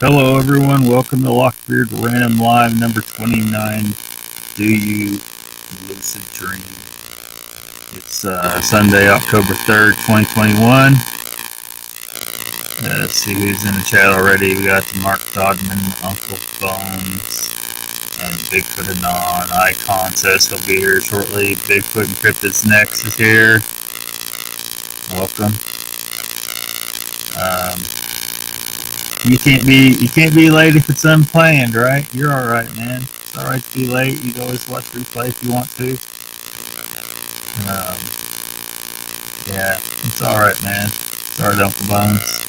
Hello everyone, welcome to Lockbeard Random Live number 29. Do you lucid dream? It's Sunday, October 3rd, 2021. Let's see who's in the chat already. We got the Mark Dodman, Uncle Bones, and Bigfoot Anon. Icon says he'll be here shortly. Bigfoot Encrypted's next is here. Welcome. You can't be late if it's unplanned, right? You're all right, man. It's all right to be late. You can always watch replay if you want to. Yeah, it's all right, man. It's all right, Uncle Bones.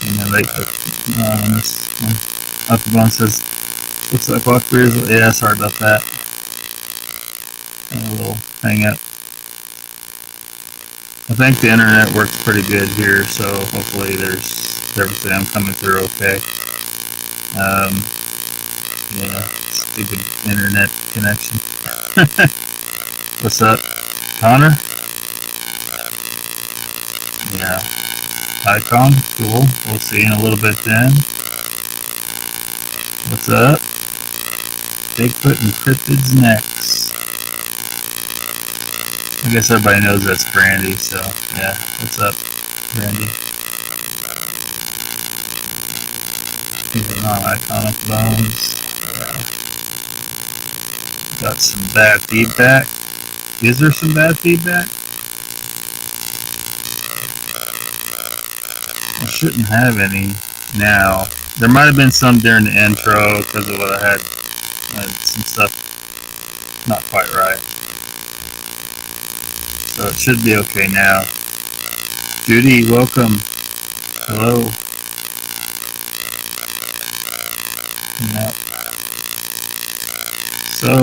You know, Uncle Bones says, "Looks like Lockbeard." Yeah, sorry about that. And a little hang up. I think the internet works pretty good here, so hopefully there's everything. I'm coming through okay. Yeah, stupid internet connection. What's up, Connor? Yeah, Icon, cool. We'll see you in a little bit then. What's up? Bigfoot Encrypted's next. I guess everybody knows that's Brandy, so yeah. What's up, Brandy? He's a non-iconic bones. Got some bad feedback. Is there some bad feedback? I shouldn't have any now. There might have been some during the intro because of what I had some stuff not quite right. So it should be okay now. Judy, welcome. Hello. Yep. So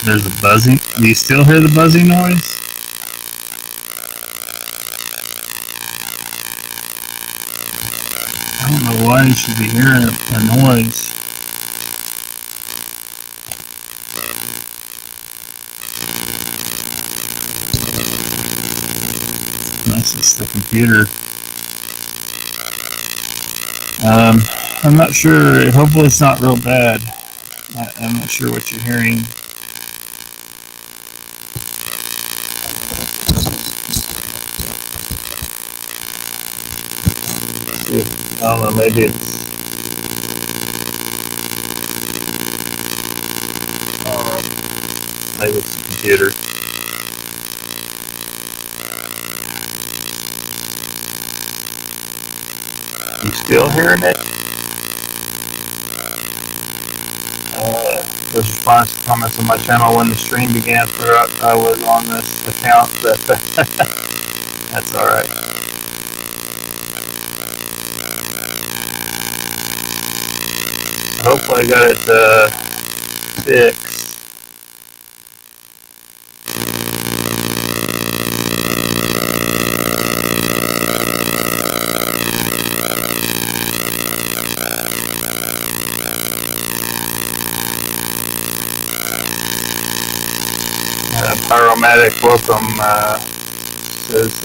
there's a buzzing. Do you still hear the buzzing noise? I don't know why you should be hearing a noise. Unless it's the computer. I'm not sure. Hopefully it's not real bad. I'm not sure what you're hearing. I don't know, maybe it's maybe it's the computer. You still hearing it? Those response to comments on my channel when the stream began. Throughout I was on this account. That's all right. Hopefully I got it fixed. Pyromatic, welcome. Says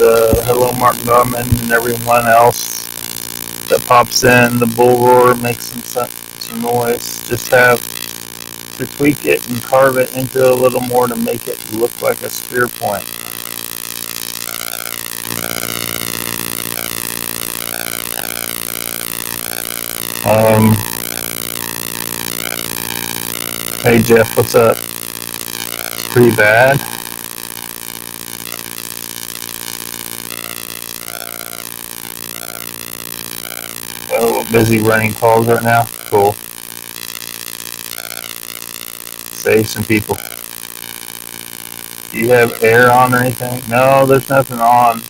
hello, Mark Norman, and everyone else that pops in. The bull roar makes some noise. Just have to tweak it and carve it into a little more to make it look like a spear point. Hey Jeff, what's up? Pretty bad. Oh, busy running calls right now. Cool. Save some people. Do you have air on or anything? No, there's nothing on.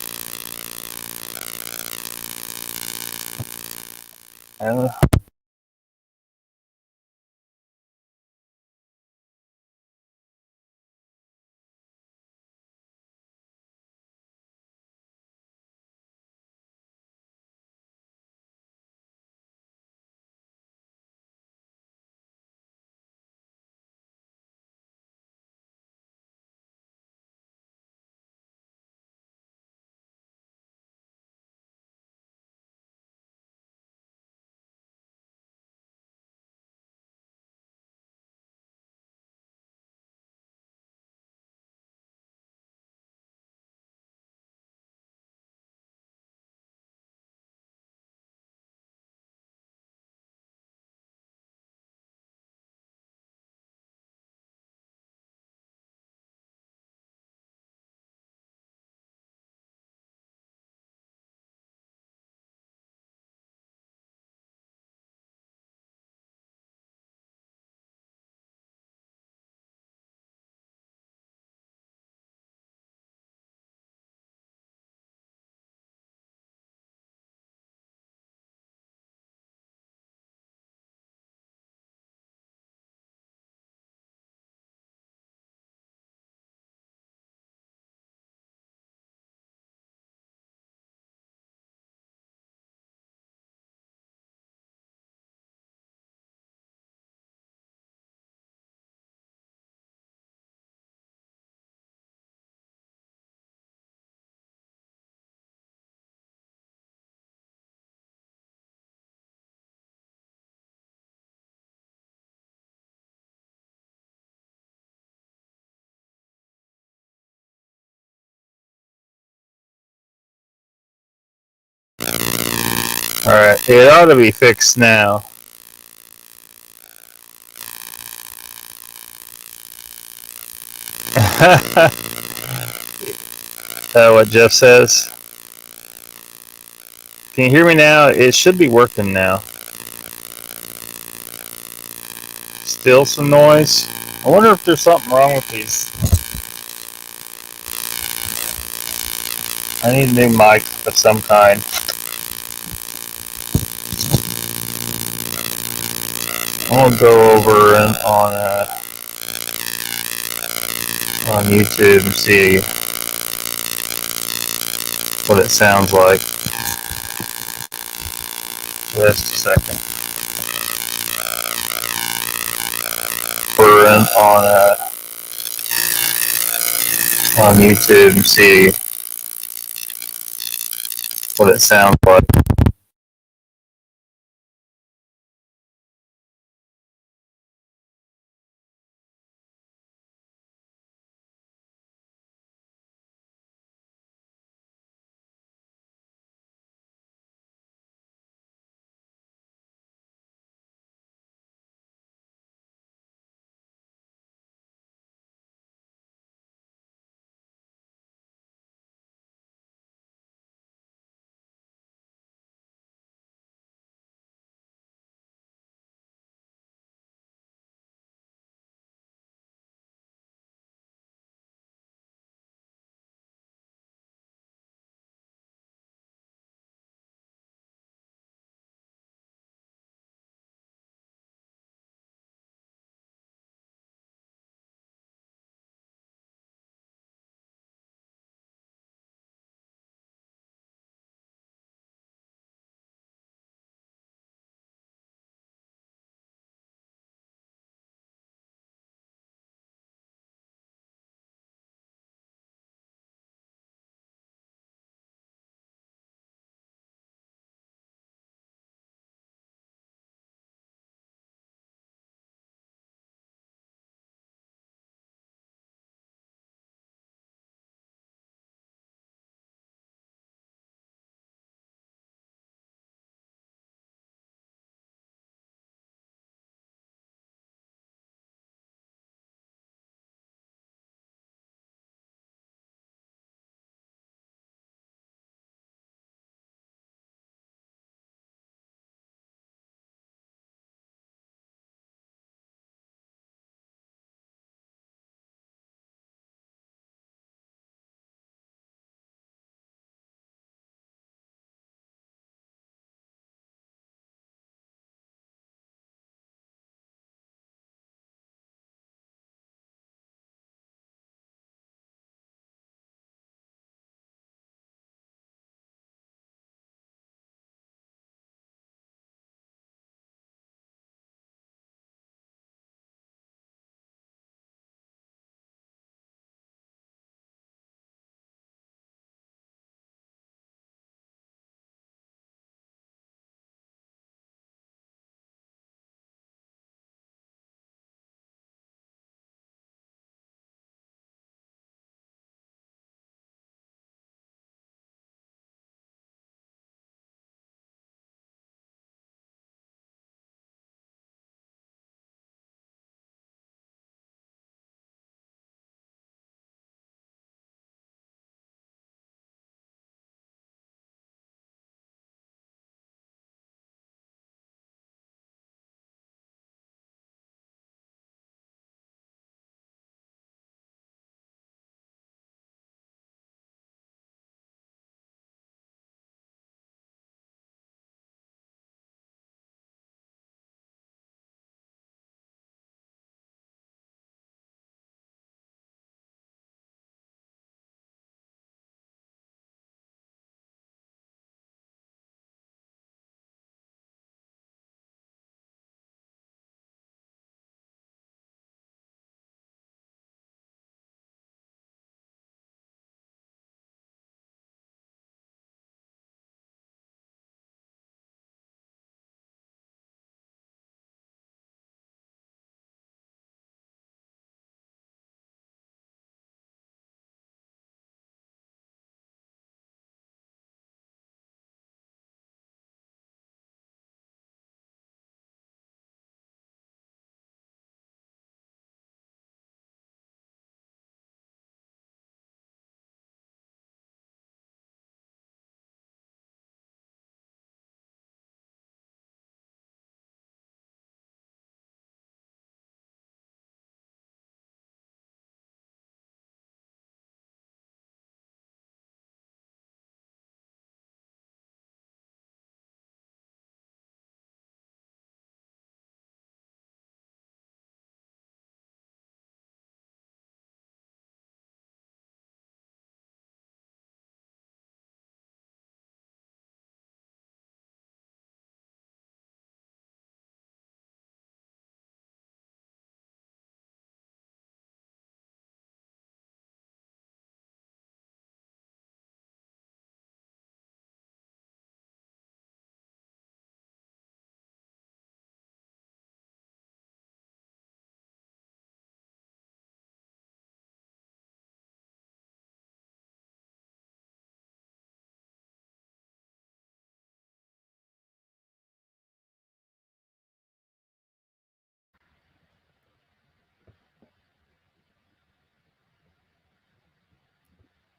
Alright, it ought to be fixed now. What Jeff says. Can you hear me now? It should be working now. Still some noise. I wonder if there's something wrong with these. I need a new mic of some kind. I'm gonna go over on YouTube and see what it sounds like. Just a second. We're on YouTube and see what it sounds like.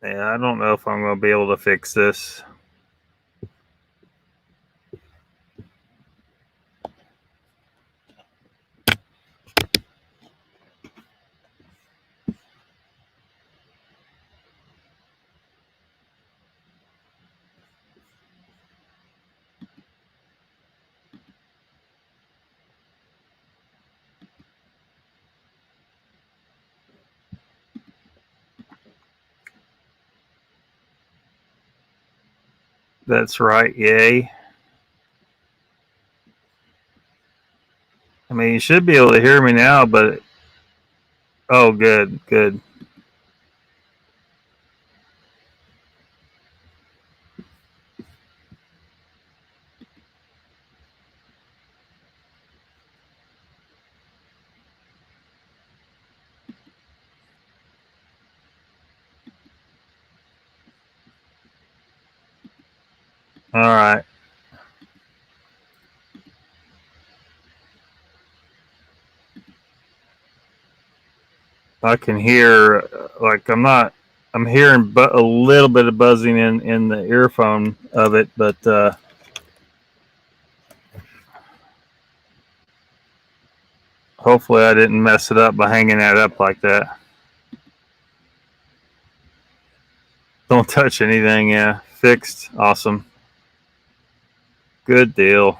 Yeah, I don't know if I'm going to be able to fix this. That's right, yay. I mean, you should be able to hear me now, but... Oh, good, good. All right. I can hear, like, I'm hearing a little bit of buzzing in the earphone of it, but hopefully I didn't mess it up by hanging that up like that. Don't touch anything, yeah. Fixed. Awesome. Good deal.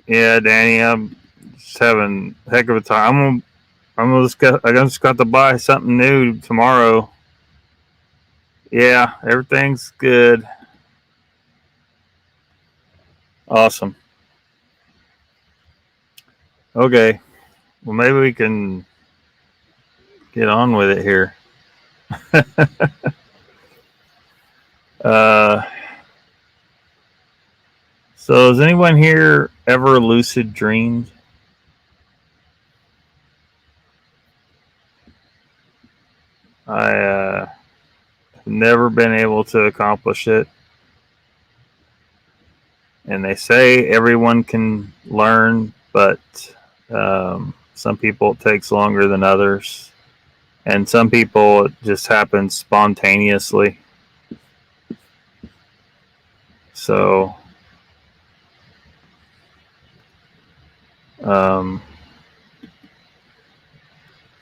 Yeah, Danny, I'm just having a heck of a time. I just got to buy something new tomorrow. Yeah, everything's good. Awesome. Okay. Well, maybe we can get on with it here. So has anyone here ever lucid dreamed? I have never been able to accomplish it. And they say everyone can learn, but some people it takes longer than others. And some people it just happens spontaneously. So,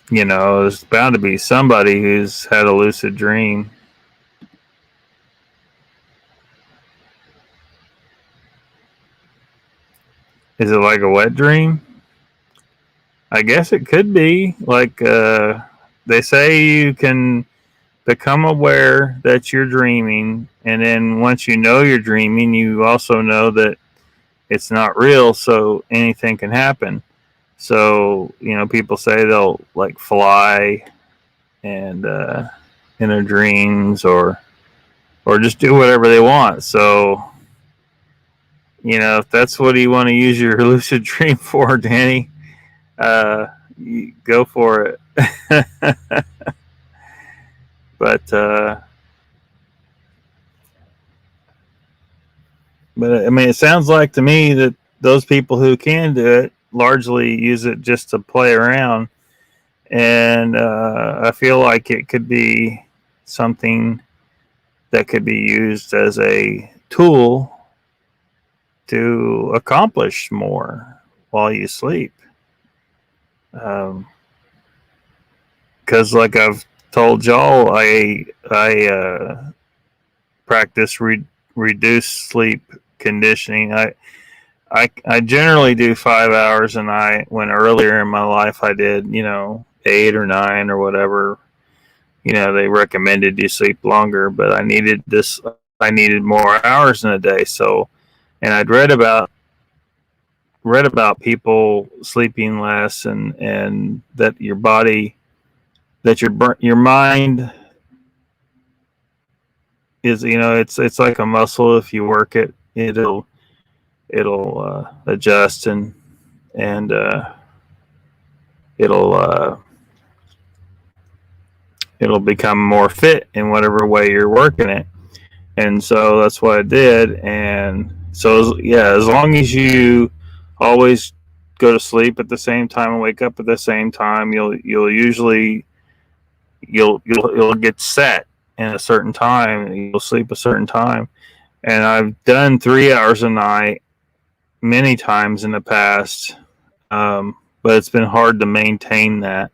you know, there's bound to be somebody who's had a lucid dream. Is it like a wet dream? I guess it could be. Like, they say you can become aware that you're dreaming, and then once you know you're dreaming, you also know that it's not real, so anything can happen. So, you know, people say they'll like fly and in their dreams, or just do whatever they want. So, you know, if that's what you want to use your lucid dream for, Danny, you go for it. But I mean, it sounds like to me that those people who can do it largely use it just to play around, and I feel like it could be something that could be used as a tool to accomplish more while you sleep. Because, like I've told y'all, I practice reduced sleep conditioning. I generally do 5 hours a night, when earlier in my life I did, 8 or 9 or whatever. They recommended you sleep longer, but I needed more hours in a day. So, and I'd read about people sleeping less, and that your body, that your mind is, it's like a muscle. If you work it, it'll adjust, and it'll become more fit in whatever way you're working it. And so that's what I did. And so, yeah, as long as you always go to sleep at the same time and wake up at the same time, you'll usually you'll get set in a certain time. You'll sleep a certain time, and I've done 3 hours a night many times in the past, but it's been hard to maintain that.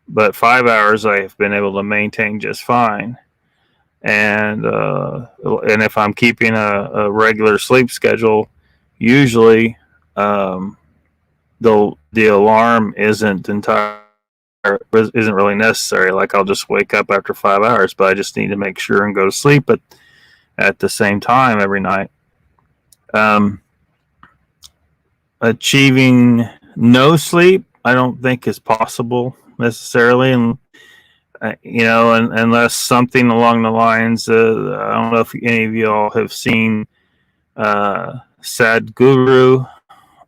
But 5 hours I've been able to maintain just fine. And if I'm keeping a regular sleep schedule, usually the alarm isn't really necessary. Like I'll just wake up after 5 hours, but I just need to make sure and go to sleep at the same time every night. Achieving no sleep, I don't think is possible necessarily, and unless something along the lines of, I don't know if any of y'all have seen Sadhguru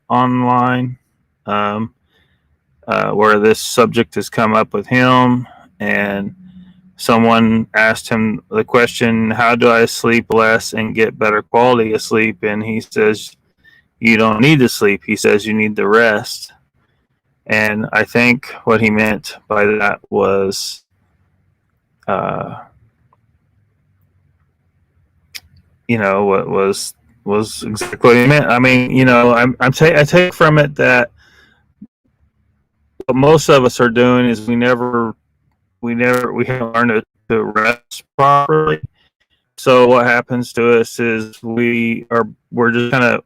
online, where this subject has come up with him, and someone asked him the question, how do I sleep less and get better quality of sleep? And he says, you don't need to sleep. He says you need to rest. And I think what he meant by that was what was exactly what he meant. I mean, I take from it that what most of us are doing is we haven't learned to rest properly. So what happens to us is we kind of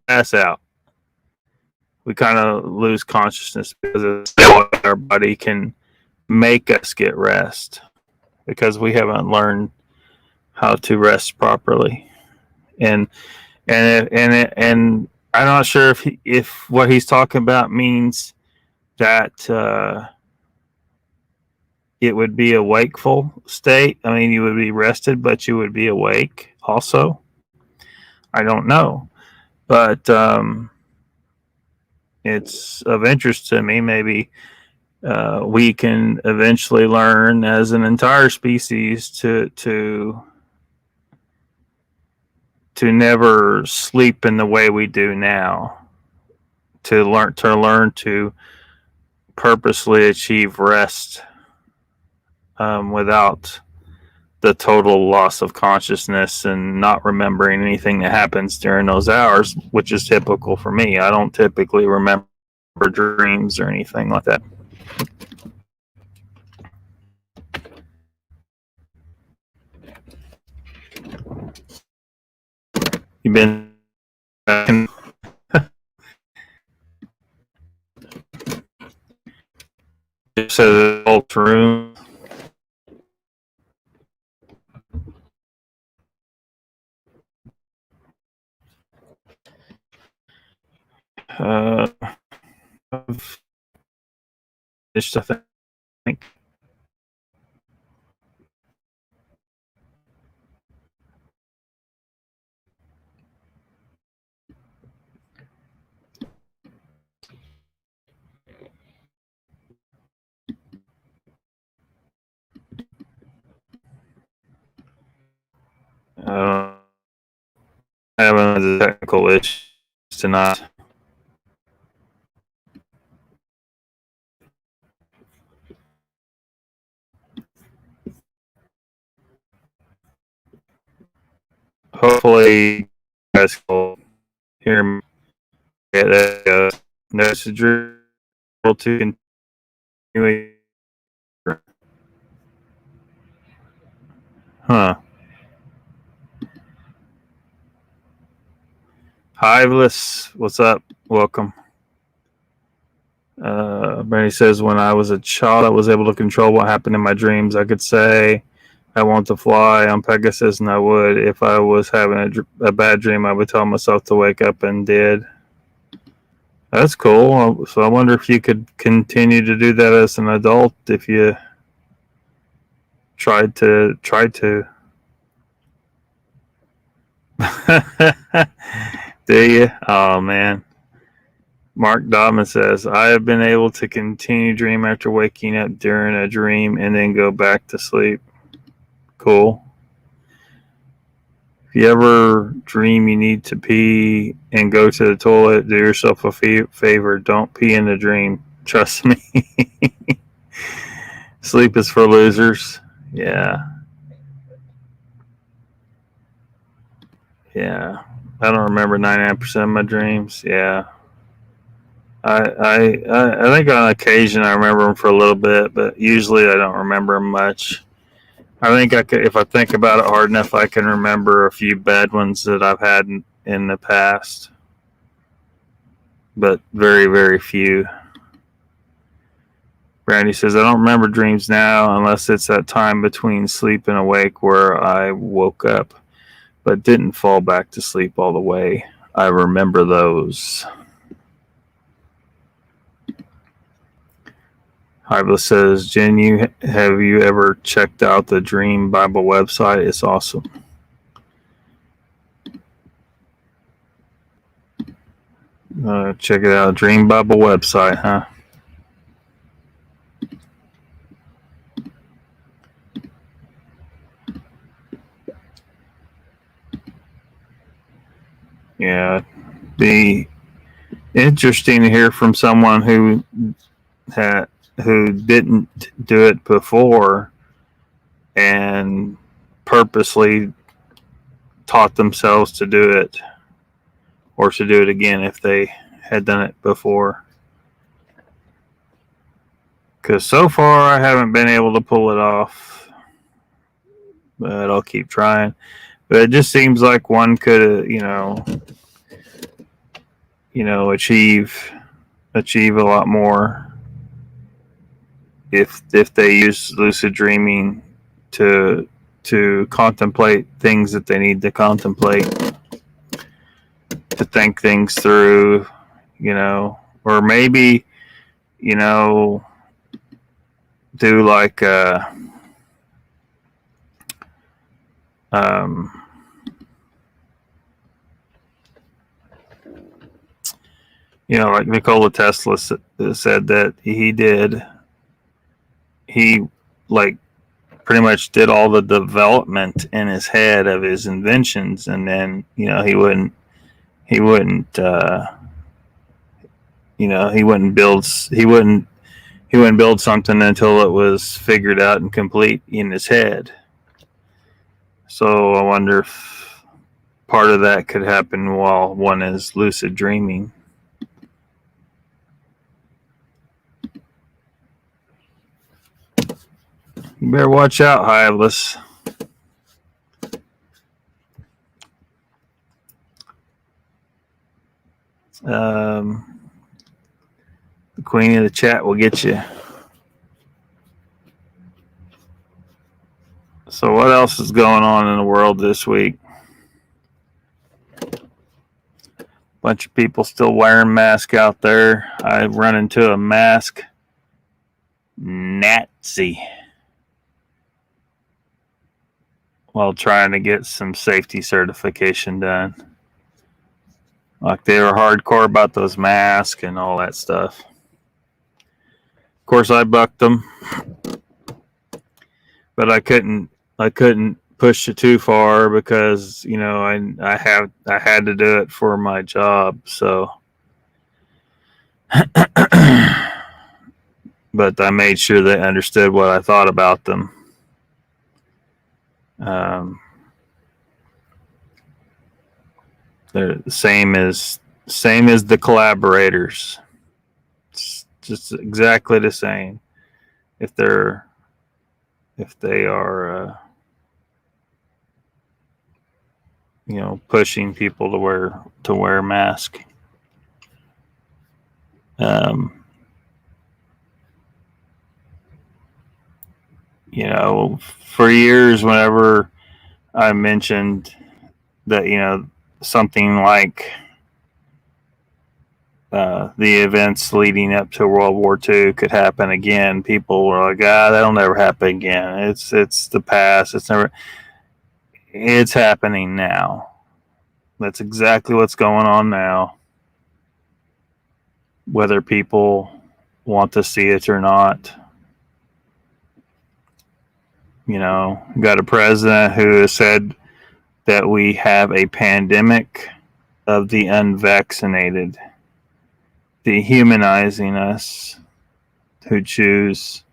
pass out. We kind of lose consciousness because our body can make us get rest because we haven't learned how to rest properly. And I'm not sure if what he's talking about means that it would be a wakeful state. I mean, you would be rested, but you would be awake also. I don't know, but it's of interest to me. Maybe we can eventually learn as an entire species to never sleep in the way we do now. To learn to purposely achieve rest without the total loss of consciousness and not remembering anything that happens during those hours, which is typical for me. I don't typically remember dreams or anything like that. You've been so the room. Just I think. Having a technical issue tonight. Hopefully, you guys will hear me. Yeah, there goes. Notice the drill to continue. Huh. Hiveless, what's up? Welcome. Bernie says, when I was a child, I was able to control what happened in my dreams. I could say, I want to fly on Pegasus, and I would. If I was having a bad dream, I would tell myself to wake up and did. That's cool. So I wonder if you could continue to do that as an adult if you tried to. Do you? Oh, man. Mark Dobbin says, I have been able to continue dream after waking up during a dream and then go back to sleep. Cool. If you ever dream you need to pee and go to the toilet, do yourself a favor. Don't pee in the dream. Trust me. Sleep is for losers. Yeah. Yeah. I don't remember 99% of my dreams. Yeah. I think on occasion I remember them for a little bit, but usually I don't remember them much. I think I could, if I think about it hard enough, I can remember a few bad ones that I've had in the past, but very, very few. Brandy says, I don't remember dreams now unless it's that time between sleep and awake where I woke up, but didn't fall back to sleep all the way. I remember those. Iva says, Jen, have you ever checked out the Dream Bible website? It's awesome. Check it out. Dream Bible website, huh? Yeah. Be interesting to hear from someone who didn't do it before and purposely taught themselves to do it, or to do it again if they had done it before. Because so far I haven't been able to pull it off, but I'll keep trying. But it just seems like one could, achieve a lot more if they use lucid dreaming to contemplate things that they need to contemplate, to think things through, or maybe, do like like Nikola Tesla said that he like pretty much did all the development in his head of his inventions, and then he wouldn't build something until it was figured out and complete in his head. So I wonder if part of that could happen while one is lucid dreaming. You better watch out, Hylas. The queen of the chat will get you. So what else is going on in the world this week? Bunch of people still wearing masks out there. I run into a mask Nazi while trying to get some safety certification done. Like, they were hardcore about those masks and all that stuff. Of course, I bucked them, but I couldn't push it too far because I had to do it for my job. So, but I made sure they understood what I thought about them. They're the same as the collaborators. It's just exactly the same. If they are pushing people to wear a mask. For years, whenever I mentioned that, something like the events leading up to World War II could happen again, people were like, that'll never happen again. It's the past. It's happening now. That's exactly what's going on now, whether people want to see it or not. Got a president who has said that we have a pandemic of the unvaccinated, dehumanizing us who choose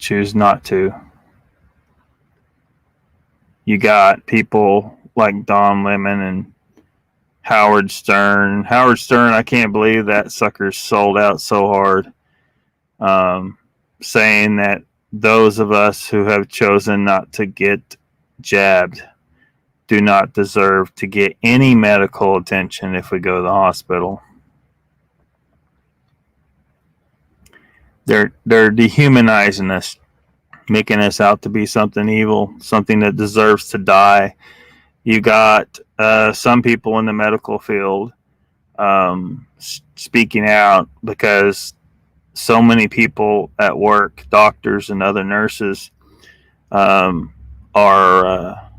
choose not to. You got people like Don Lemon and Howard Stern. Howard Stern, I can't believe that sucker's sold out so hard. Saying that those of us who have chosen not to get jabbed do not deserve to get any medical attention if we go to the hospital. They're dehumanizing us, making us out to be something evil, something that deserves to die. You got some people in the medical field speaking out because so many people at work, doctors and other nurses, are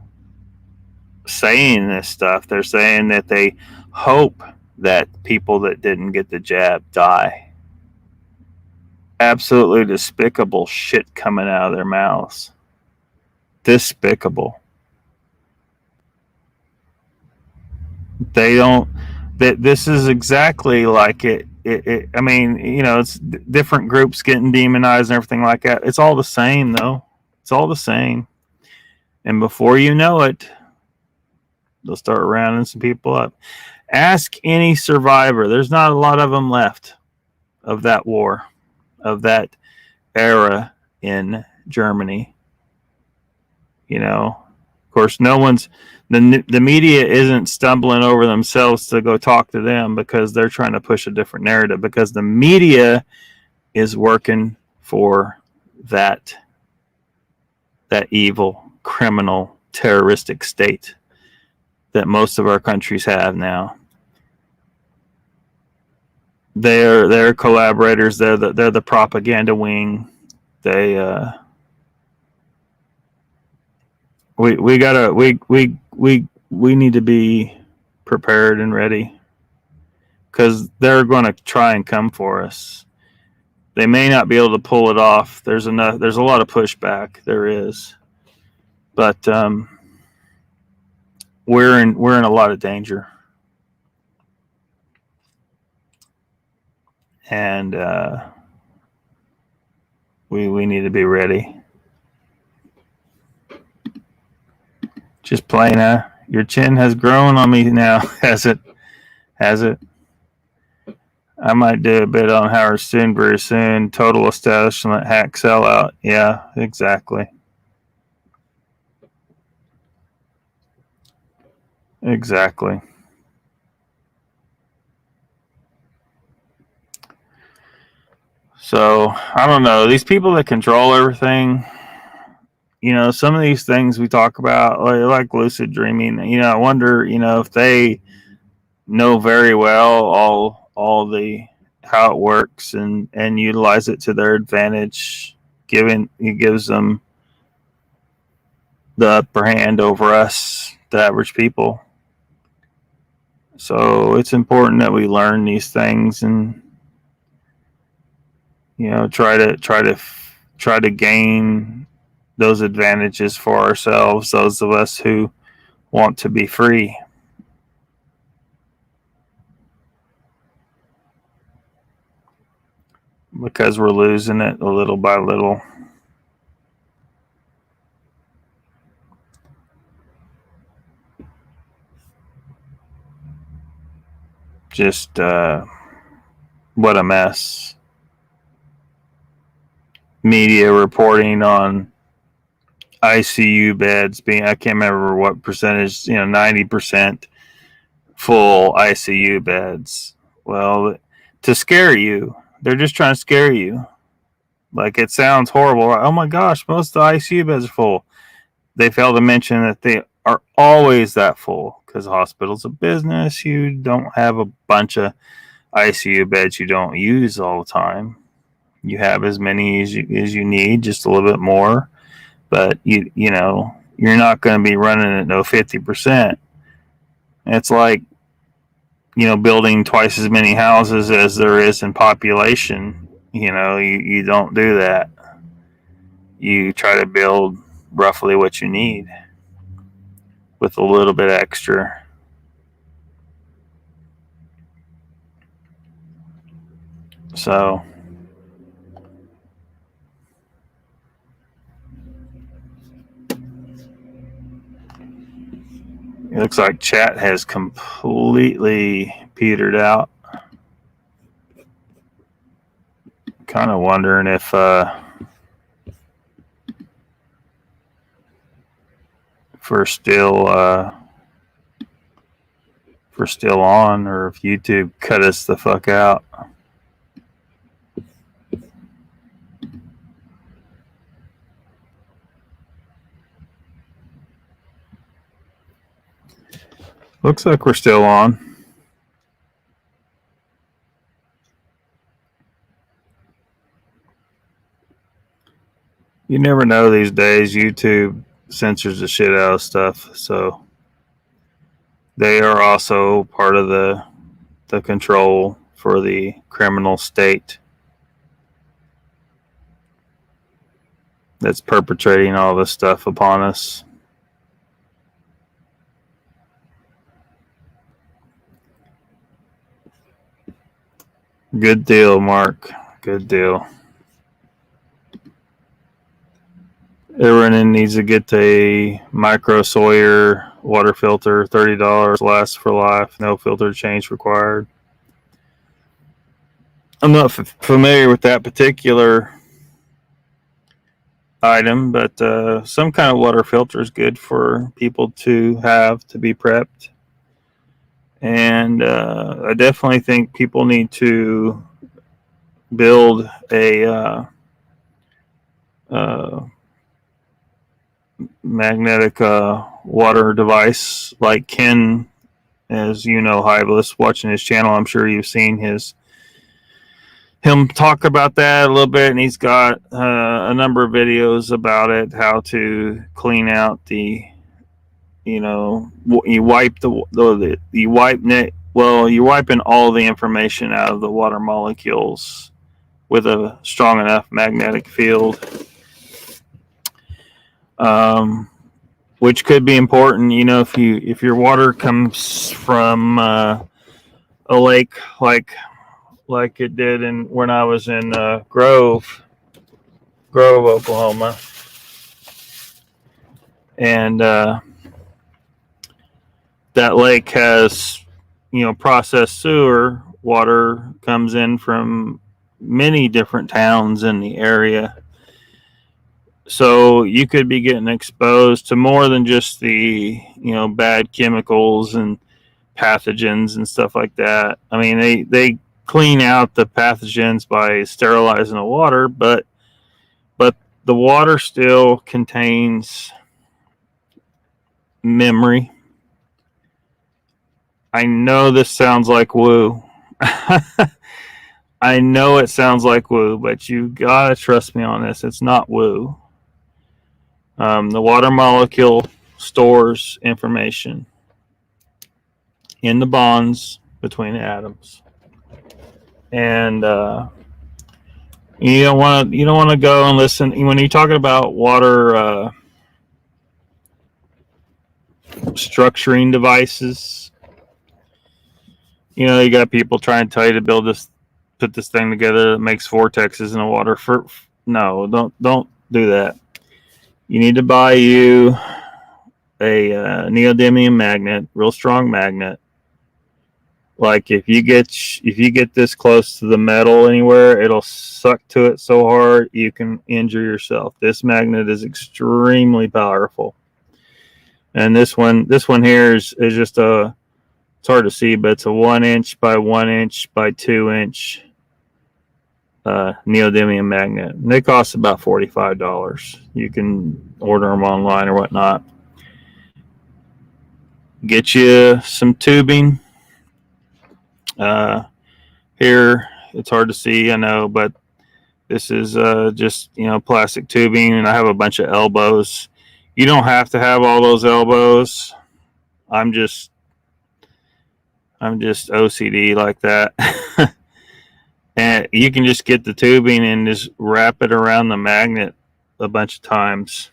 saying this stuff. They're saying that they hope that people that didn't get the jab die. Absolutely despicable shit coming out of their mouths. Despicable. They don't. This is exactly like it. I mean, you know, it's different groups getting demonized and everything like that. It's all the same, though. It's all the same. And before you know it, they'll start rounding some people up. Ask any survivor. There's not a lot of them left of that war, of that era in Germany. You know, of course, no one's the media isn't stumbling over themselves to go talk to them because they're trying to push a different narrative, because the media is working for that evil, criminal, terroristic state that most of our countries have now. They're collaborators. They're the propaganda wing. They we gotta we need to be prepared and ready, because they're going to try and come for us. They may not be able to pull it off. There's a lot of pushback. There is, but we're in a lot of danger, and we need to be ready. Just plain, your chin has grown on me now. Has it? I might do a bit on Howard Stern very soon. Total establishment hack sellout. Yeah, exactly. Exactly. So, I don't know. These people that control everything, you know, some of these things we talk about, like lucid dreaming, you know, I wonder, you know, if they know very well all the how it works and utilize it to their advantage, it gives them the upper hand over us, the average people. So it's important that we learn these things and, you know, try to gain those advantages for ourselves, those of us who want to be free. Because we're losing it a little by little. Just what a mess. Media reporting on ICU beds being, I can't remember what percentage, you know, 90% full ICU beds. Well, to scare you, they're just trying to scare you. Like, it sounds horrible. Oh my gosh, most of the ICU beds are full. They fail to mention that they are always that full, because hospitals a business. You don't have a bunch of ICU beds you don't use all the time. You have as many as you need, just a little bit more. But you know, you're not going to be running at no 50%. It's like, you know, building twice as many houses as there is in population. You know, you don't do that. You try to build roughly what you need with a little bit extra. So looks like chat has completely petered out. Kind of wondering if we're still on, or if YouTube cut us the fuck out. Looks like we're still on. You never know these days. YouTube censors the shit out of stuff, so they are also part of the control for the criminal state that's perpetrating all this stuff upon us. Good deal, Mark. Good deal. Everyone needs to get a micro Sawyer water filter, $30, lasts for life, no filter change required. I'm not familiar with that particular item, but some kind of water filter is good for people to have to be prepped. And I definitely think people need to build a magnetic water device like Ken, as you know, Hiveless, watching his channel. I'm sure you've seen him talk about that a little bit, and he's got a number of videos about it, how to clean out the, you wipe you're wiping all the information out of the water molecules with a strong enough magnetic field, which could be important, if your water comes from a lake like it did when I was in Grove, Oklahoma, and that lake has, processed sewer water comes in from many different towns in the area. So you could be getting exposed to more than just the, bad chemicals and pathogens and stuff like that. I mean, they clean out the pathogens by sterilizing the water, but the water still contains memory. I know this sounds like woo. I know it sounds like woo, but you gotta trust me on this. It's not woo. The water molecule stores information in the bonds between the atoms, and you don't want to go and listen when you're talking about water structuring devices. You got people trying to tell you to put this thing together that makes vortexes in the water. No, don't do that. You need to buy you a neodymium magnet, real strong magnet. Like if you get this close to the metal anywhere, it'll suck to it so hard you can injure yourself. This magnet is extremely powerful. And this one here is just it's hard to see, but it's a 1 inch by 1 inch by 2 inch neodymium magnet. And they cost about $45. You can order them online or whatnot. Get you some tubing. Here, it's hard to see, I know, but this is just, plastic tubing, and I have a bunch of elbows. You don't have to have all those elbows. I'm just OCD like that. And you can just get the tubing and just wrap it around the magnet a bunch of times.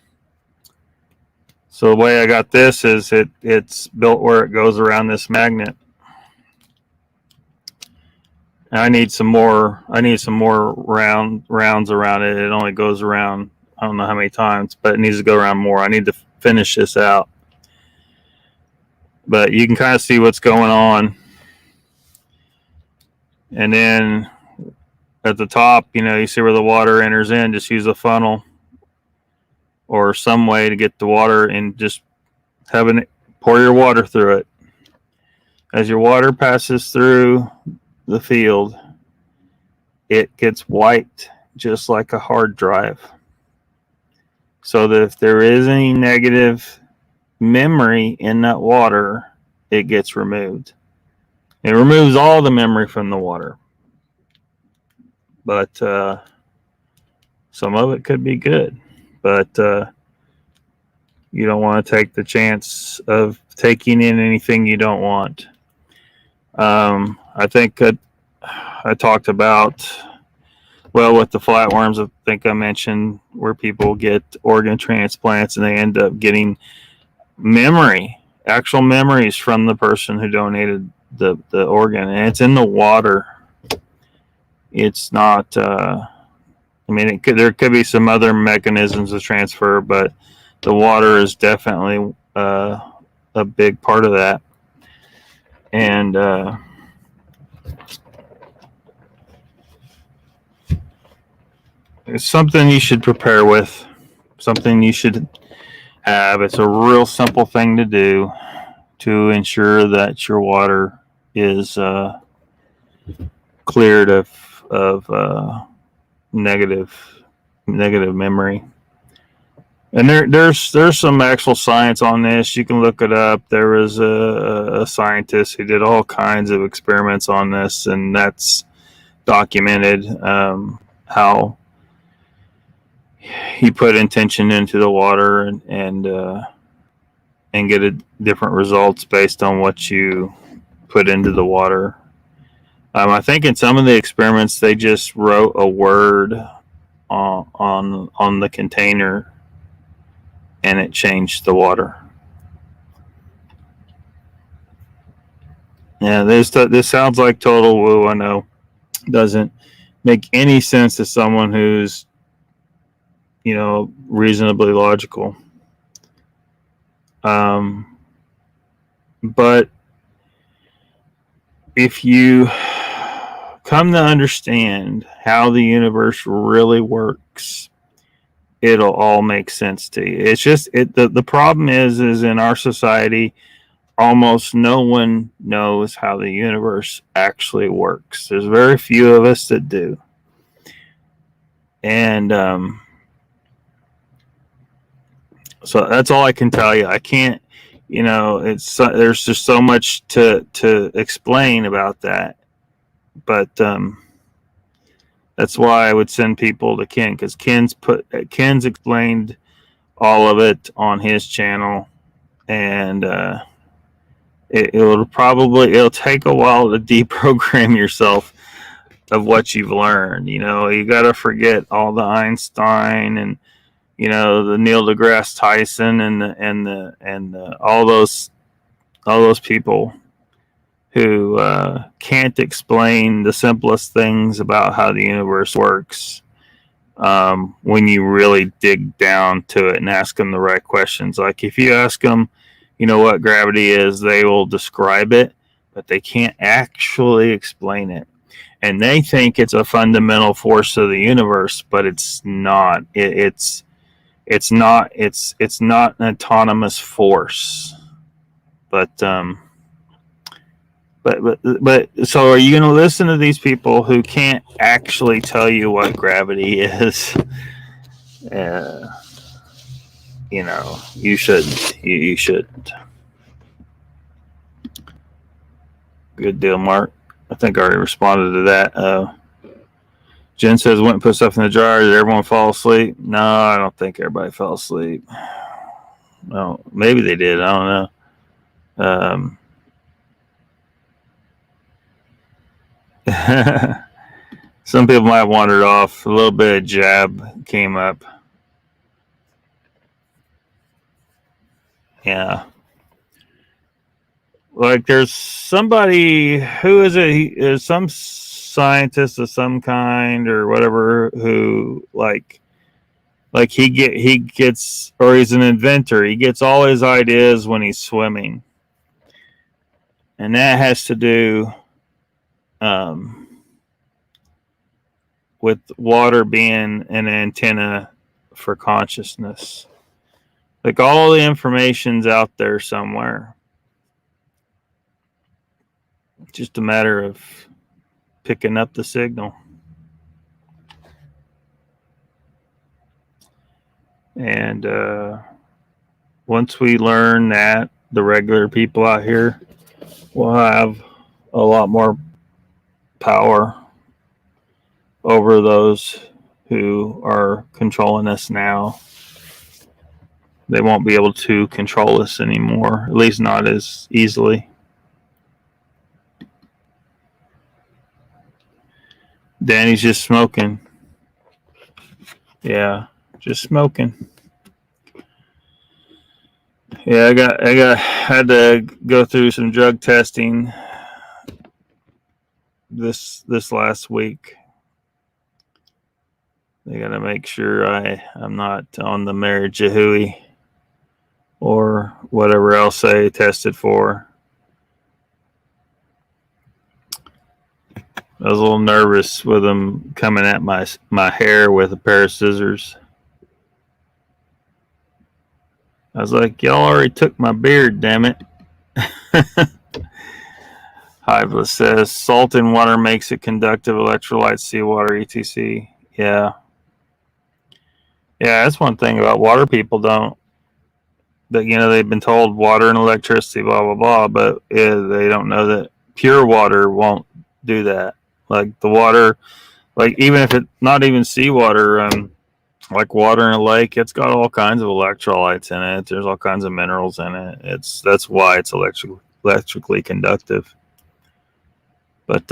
So the way I got this is it's built where it goes around this magnet. And I need some more rounds around it. It only goes around, I don't know how many times, but it needs to go around more. I need to finish this out. But you can kind of see what's going on. And then at the top, you see where the water enters in. Just use a funnel or some way to get the water and just pour your water through it. As your water passes through the field, it gets wiped just like a hard drive. So that if there is any negative memory in that water, it gets removed. It removes all the memory from the water. But some of it could be good. But you don't want to take the chance of taking in anything you don't want. I think I talked about, with the flatworms, I think I mentioned where people get organ transplants and they end up getting actual memories from the person who donated the organ, and it's in the water. It's not, there could be some other mechanisms of transfer, but the water is definitely a big part of that. And it's something you should prepare with, something you should have. It's a real simple thing to do to ensure that your water is cleared of negative memory. And there's some actual science on this. You can look it up. There was a scientist who did all kinds of experiments on this, and that's documented how he put intention into the water and get different results based on what you put into the water. I think in some of the experiments they just wrote a word on the container, and it changed the water. Yeah, this sounds like total woo. I know, doesn't make any sense to someone who's reasonably logical. But if you come to understand how the universe really works, it'll all make sense to you. It's just the problem is in our society, almost no one knows how the universe actually works. There's very few of us that do. And so that's all I can tell you. I can't, there's just so much to explain about that. But that's why I would send people to Ken, because Ken's explained all of it on his channel, and it'll take a while to deprogram yourself of what you've learned. You got to forget all the Einstein and the Neil deGrasse Tyson and all those people who can't explain the simplest things about how the universe works when you really dig down to it and ask them the right questions. Like if you ask them, what gravity is, they will describe it, but they can't actually explain it. And they think it's a fundamental force of the universe, but it's not. It's not an autonomous force. But so are you going to listen to these people who can't actually tell you what gravity is? You shouldn't. You shouldn't. Good deal, Mark. I think I already responded to that. Jen says, went and put stuff in the dryer. Did everyone fall asleep? No, I don't think everybody fell asleep. No, maybe they did. I don't know. Some people might have wandered off. A little bit of jab came up. Yeah. Like there's somebody, who is it? He is some scientist of some kind or whatever who he gets, or he's an inventor. He gets all his ideas when he's swimming. And that has to do with water being an antenna for consciousness. Like all the information's out there somewhere. It's just a matter of picking up the signal. And once we learn that, the regular people out here will have a lot more power over those who are controlling us now. They won't be able to control us anymore, at least not as easily. Danny's just smoking. Yeah, just smoking. Yeah, I had to go through some drug testing this last week. They got to make sure I'm not on the Marijuana or whatever else they tested for. I was a little nervous with them coming at my hair with a pair of scissors. I was like, y'all already took my beard, damn it. Hiveless says, salt in water makes it conductive, electrolytes, seawater, etc. Yeah. Yeah, that's one thing about water people don't. That, you know, they've been told water and electricity, blah, blah, blah, but they don't know that pure water won't do that. Like the water, like even if it's not even seawater, like water in a lake, it's got all kinds of electrolytes in it. There's all kinds of minerals in it. That's why it's electrically conductive. But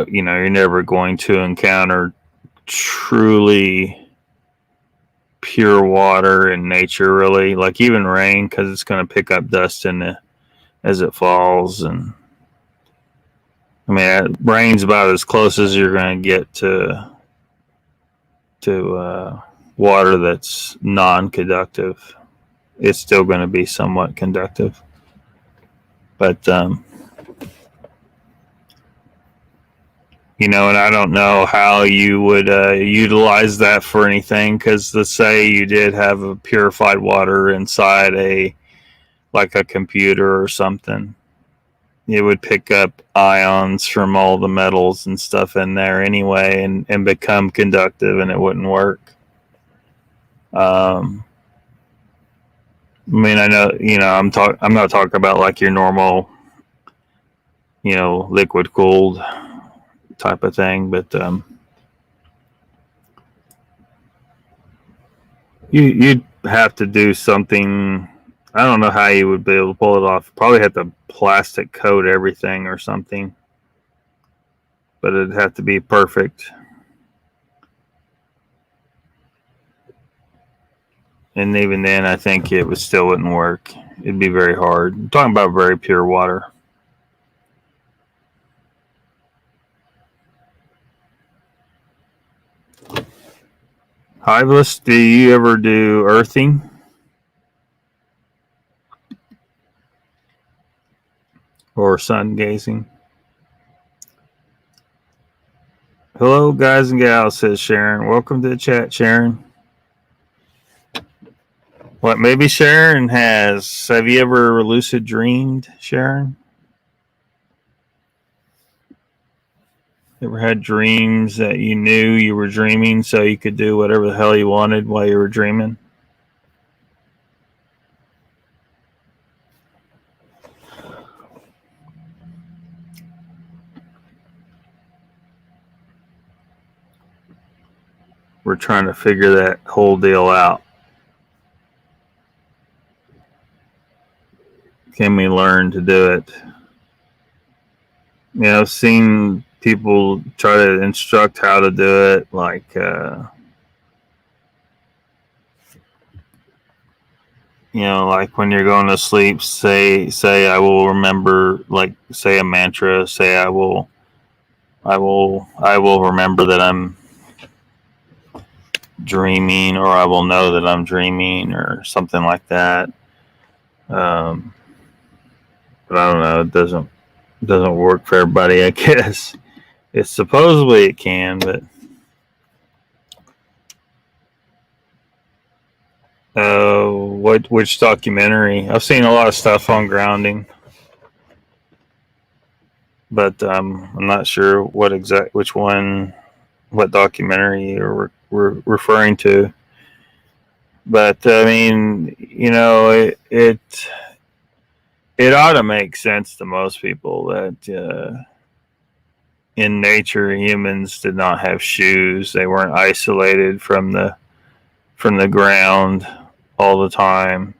you know, you're never going to encounter truly pure water in nature, really. Like even rain, because it's going to pick up dust as it falls. And I mean, rain's about as close as you're going to get to water that's non-conductive. It's still going to be somewhat conductive, but you know, and I don't know how you would utilize that for anything, because let's say you did have a purified water inside a computer or something. It would pick up ions from all the metals and stuff in there anyway and become conductive, and it wouldn't work. I mean, I know, you know, I'm not talking about like your normal, you know, liquid cooled type of thing, but you'd have to do something. I don't know how you would be able to pull it off. Probably have to plastic coat everything or something, but it'd have to be perfect. And even then, I think it still wouldn't work. It'd be very hard. I'm talking about very pure water. Hiveless, do you ever do earthing? Or sun gazing? Hello, guys and gals, says Sharon. Welcome to the chat, Sharon. What, maybe Sharon has. Have you ever lucid dreamed, Sharon? Ever had dreams that you knew you were dreaming so you could do whatever the hell you wanted while you were dreaming? We're trying to figure that whole deal out. Can we learn to do it? You know, I've seen people try to instruct how to do it, like you know, like when you're going to sleep, say I will remember, like say a mantra, say I will remember that I'm dreaming, or I will know that I'm dreaming, or something like that. Um, but I don't know. It doesn't work for everybody, I guess. It's supposedly it can, but which documentary? I've seen a lot of stuff on grounding, but I'm not sure which one, what documentary you're referring to. But I mean, it ought to make sense to most people that in nature humans did not have shoes. They weren't isolated from the ground all the time.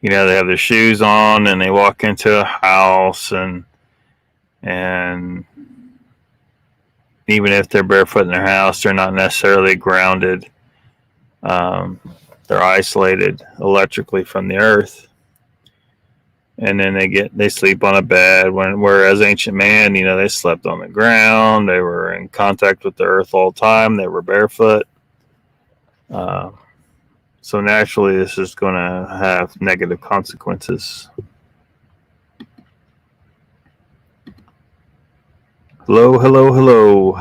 They have their shoes on and they walk into a house, and even if they're barefoot in their house, they're not necessarily grounded. They're isolated electrically from the earth, and then they sleep on a bed. Whereas ancient man, they slept on the ground. They were in contact with the earth all the time. They were barefoot. So naturally, this is going to have negative consequences. Hello, hello, hello.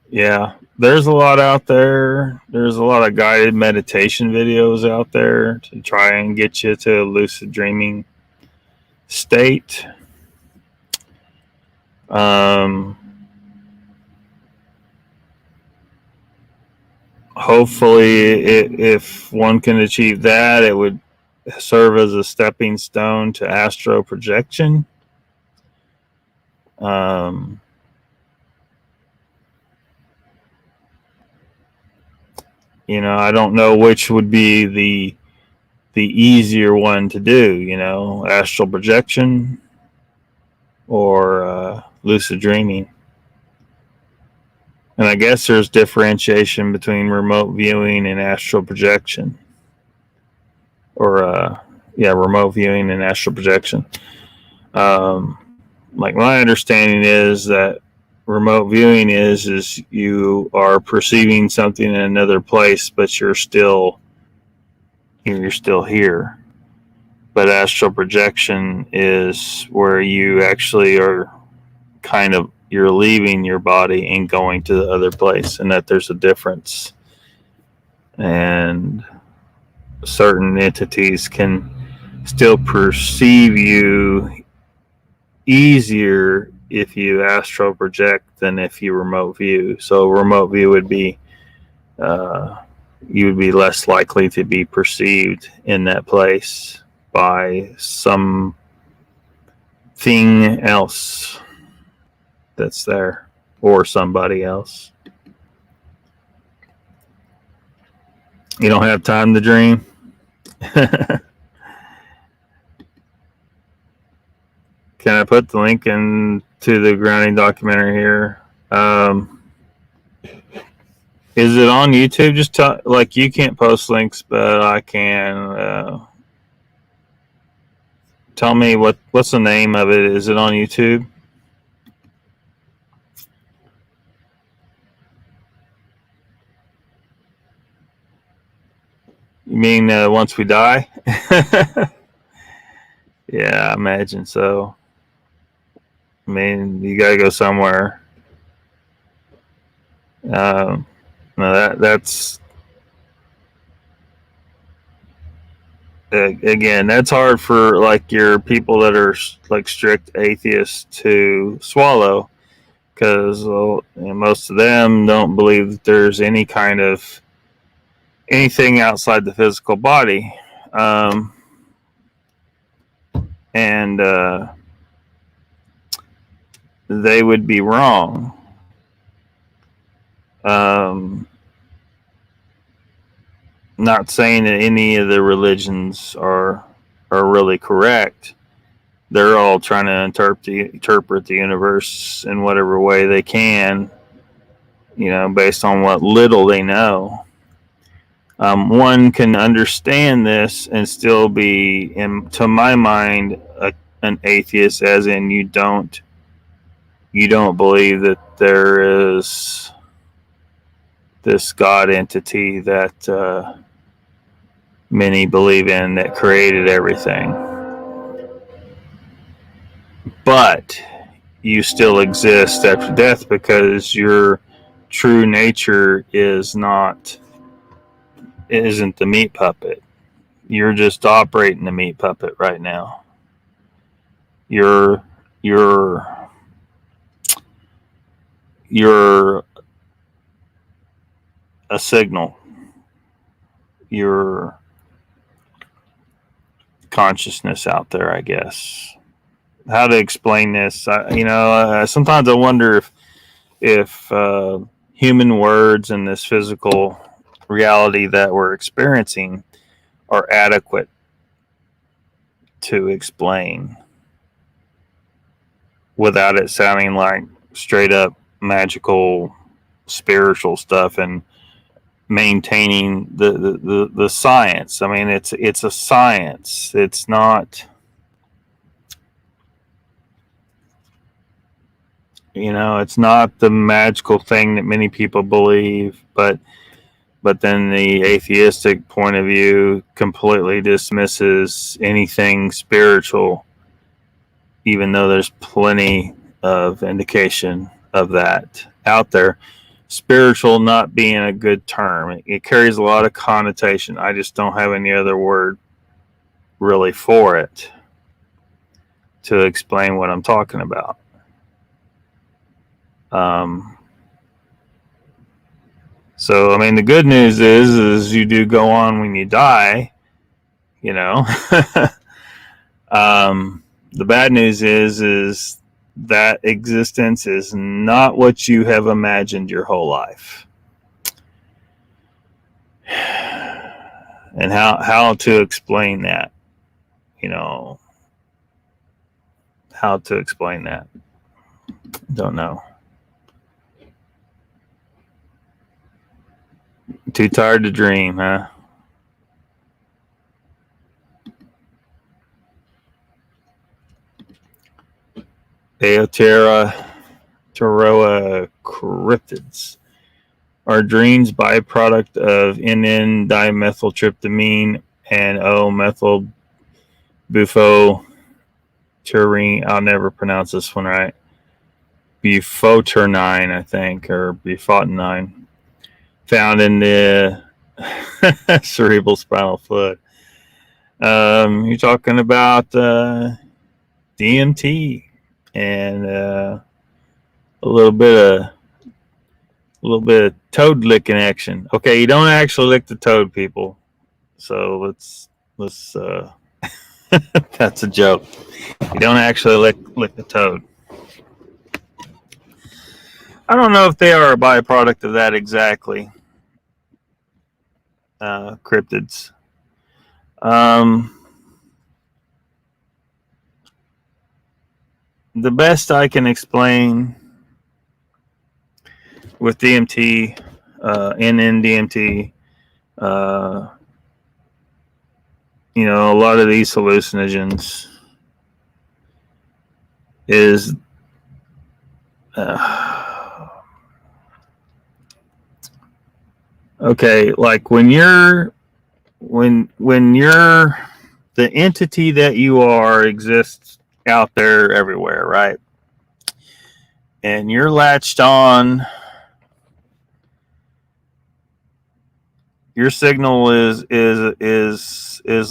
Yeah, there's a lot out there. There's a lot of guided meditation videos out there to try and get you to a lucid dreaming state. Hopefully, if one can achieve that, it would serve as a stepping stone to astral projection. I don't know which would be the easier one to do, astral projection or lucid dreaming. And I guess there's differentiation between remote viewing and astral projection. Or, remote viewing and astral projection. Like my understanding is that remote viewing is you are perceiving something in another place, but you're still here. But astral projection is where you actually are you're leaving your body and going to the other place, and that there's a difference. And certain entities can still perceive you easier if you astral project than if you remote view. So remote view would be you would be less likely to be perceived in that place by something else that's there, or somebody else. You don't have time to dream? Can I put the link into the grounding documentary here? Is it on YouTube? Just like you can't post links, but I can. Tell me what's the name of it? Is it on YouTube? You mean once we die? Yeah, I imagine so. I mean, you gotta go somewhere. No, that's again, that's hard for like your people that are like strict atheists to swallow, because most of them don't believe that there's any kind of anything outside the physical body, and they would be wrong. Not saying that any of the religions are really correct. They're all trying to interpret the universe in whatever way they can, based on what little they know. One can understand this and still be, to my mind, an atheist, as in you don't believe that there is God entity that many believe in, that created everything. But you still exist after death because your true nature isn't the meat puppet. You're just operating the meat puppet right now. You're a signal. You're consciousness out there, I guess. How to explain this? Sometimes I wonder if human words in this physical reality that we're experiencing are adequate to explain without it sounding like straight up magical spiritual stuff, and maintaining the science. I mean, it's a science. It's not, it's not the magical thing that many people believe, but then the atheistic point of view completely dismisses anything spiritual, even though there's plenty of indication of that out there. Spiritual not being a good term. It carries a lot of connotation. I just don't have any other word really for it to explain what I'm talking about. So, I mean, the good news is you do go on when you die, The bad news is that existence is not what you have imagined your whole life. And how to explain that, how to explain that. Don't know. Too tired to dream, huh? Aotearoa cryptids. Are dreams byproduct of N,N-dimethyltryptamine and O-methylbufotyrene? I'll never pronounce this one right. Bufotyrene, I think, or bufotenine, found in the cerebral spinal fluid. You're talking about DMT and a little bit of toad licking action. Okay, you don't actually lick the toad, people. So let's that's a joke. You don't actually lick the toad. I don't know if they are a byproduct of that exactly. Cryptids. The best I can explain with DMT, NN-DMT, a lot of these hallucinogens is okay, like when you're the entity that you are exists out there everywhere, right? And you're latched on, your signal is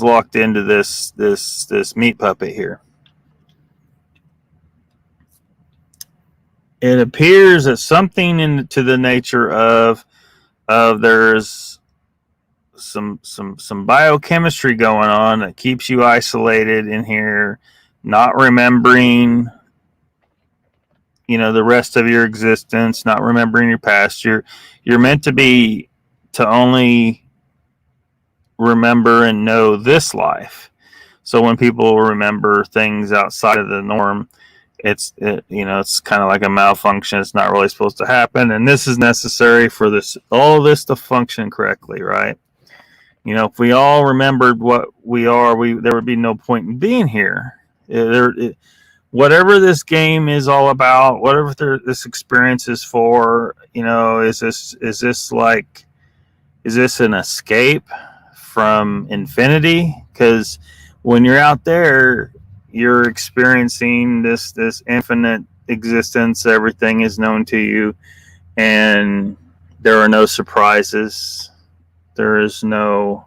locked into this meat puppet here. It appears that something into the nature of there's some biochemistry going on that keeps you isolated in here, not remembering the rest of your existence, not remembering your past. You're meant to be to only remember and know this life. So when people remember things outside of the norm, it's kind of like a malfunction. It's not really supposed to happen, and this is necessary for all of this to function correctly, right? If we all remembered what we are, there would be no point in being here. whatever this game is all about, whatever this experience is for, is this an escape from infinity? Because when you're out there, you're experiencing this infinite existence. Everything is known to you, and there are no surprises. There is no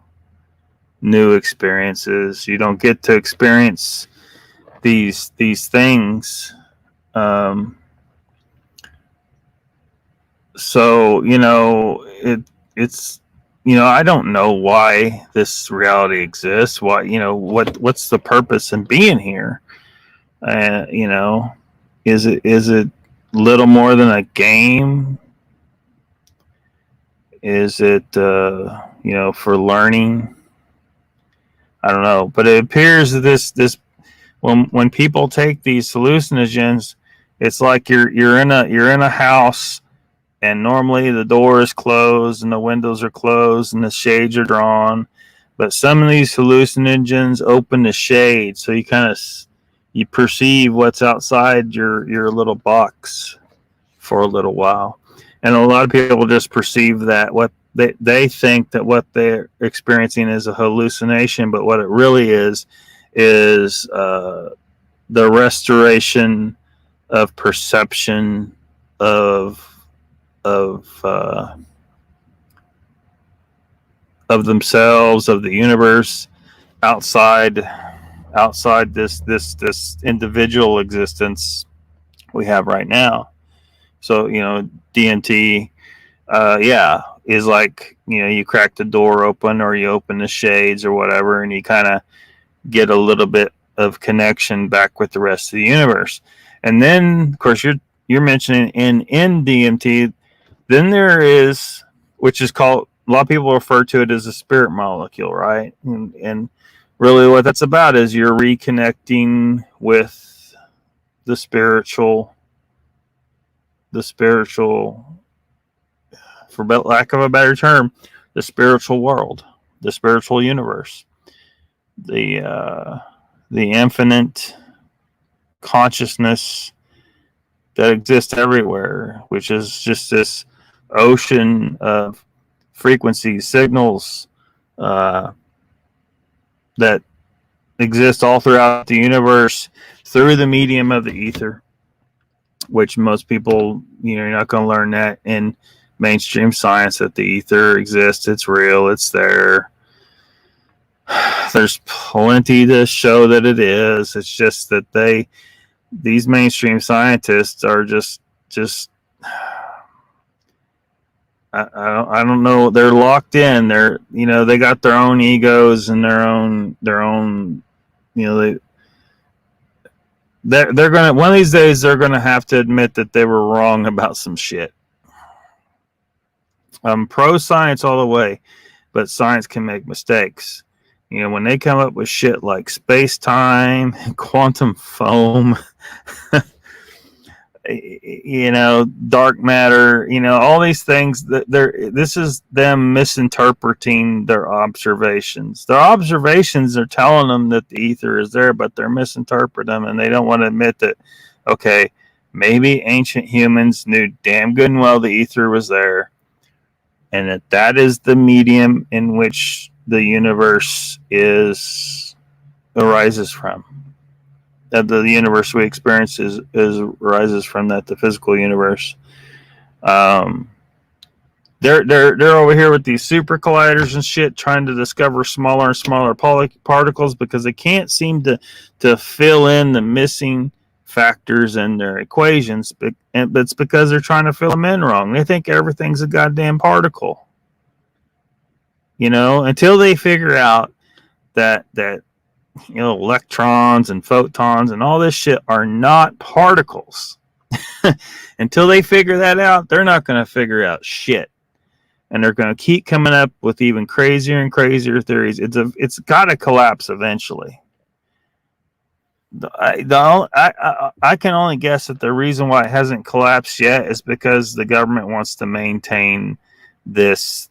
new experiences. You don't get to experience these things. So it's I don't know why this reality exists. Why what's the purpose in being here? Is it little more than a game? Is it for learning? I don't know, but it appears that this when people take these hallucinogens, it's like you're in a house, and normally the door is closed and the windows are closed and the shades are drawn, but some of these hallucinogens open the shade, so you perceive what's outside your little box for a little while. And a lot of people just perceive that what they think that what they're experiencing is a hallucination, but what it really is the restoration of perception of themselves, of the universe, outside this individual existence we have right now. So DMT, is like you crack the door open or you open the shades or whatever, and you kind of get a little bit of connection back with the rest of the universe. And then, of course, you're mentioning in DMT, then there is, which is called, a lot of people refer to it as a spirit molecule, right? And really what that's about is you're reconnecting with the spiritual, for lack of a better term, the spiritual world, the spiritual universe, the infinite consciousness that exists everywhere, which is just this ocean of frequencies, signals that exist all throughout the universe through the medium of the ether, which most people, you're not going to learn that in mainstream science, that the ether exists. It's real. It's there. There's plenty to show that it is. It's just that these mainstream scientists are just I don't know. They're locked in. They're they got their own egos and their own they're gonna, one of these days they're gonna have to admit that they were wrong about some shit. Pro science all the way, but science can make mistakes. When they come up with shit like space-time, quantum foam, dark matter, all these things, this is them misinterpreting their observations. Their observations are telling them that the ether is there, but they're misinterpreting them, and they don't want to admit that, okay, maybe ancient humans knew damn good and well the ether was there, and that is the medium in which the universe arises from. That the universe we experience arises from that, the physical universe. They're over here with these super colliders and shit, trying to discover smaller and smaller particles, because they can't seem to fill in the missing factors in their equations. But it's because they're trying to fill them in wrong. They think everything's a goddamn particle. Until they figure out that electrons and photons and all this shit are not particles. Until they figure that out, they're not going to figure out shit. And they're going to keep coming up with even crazier and crazier theories. It's got to collapse eventually. I can only guess that the reason why it hasn't collapsed yet is because the government wants to maintain this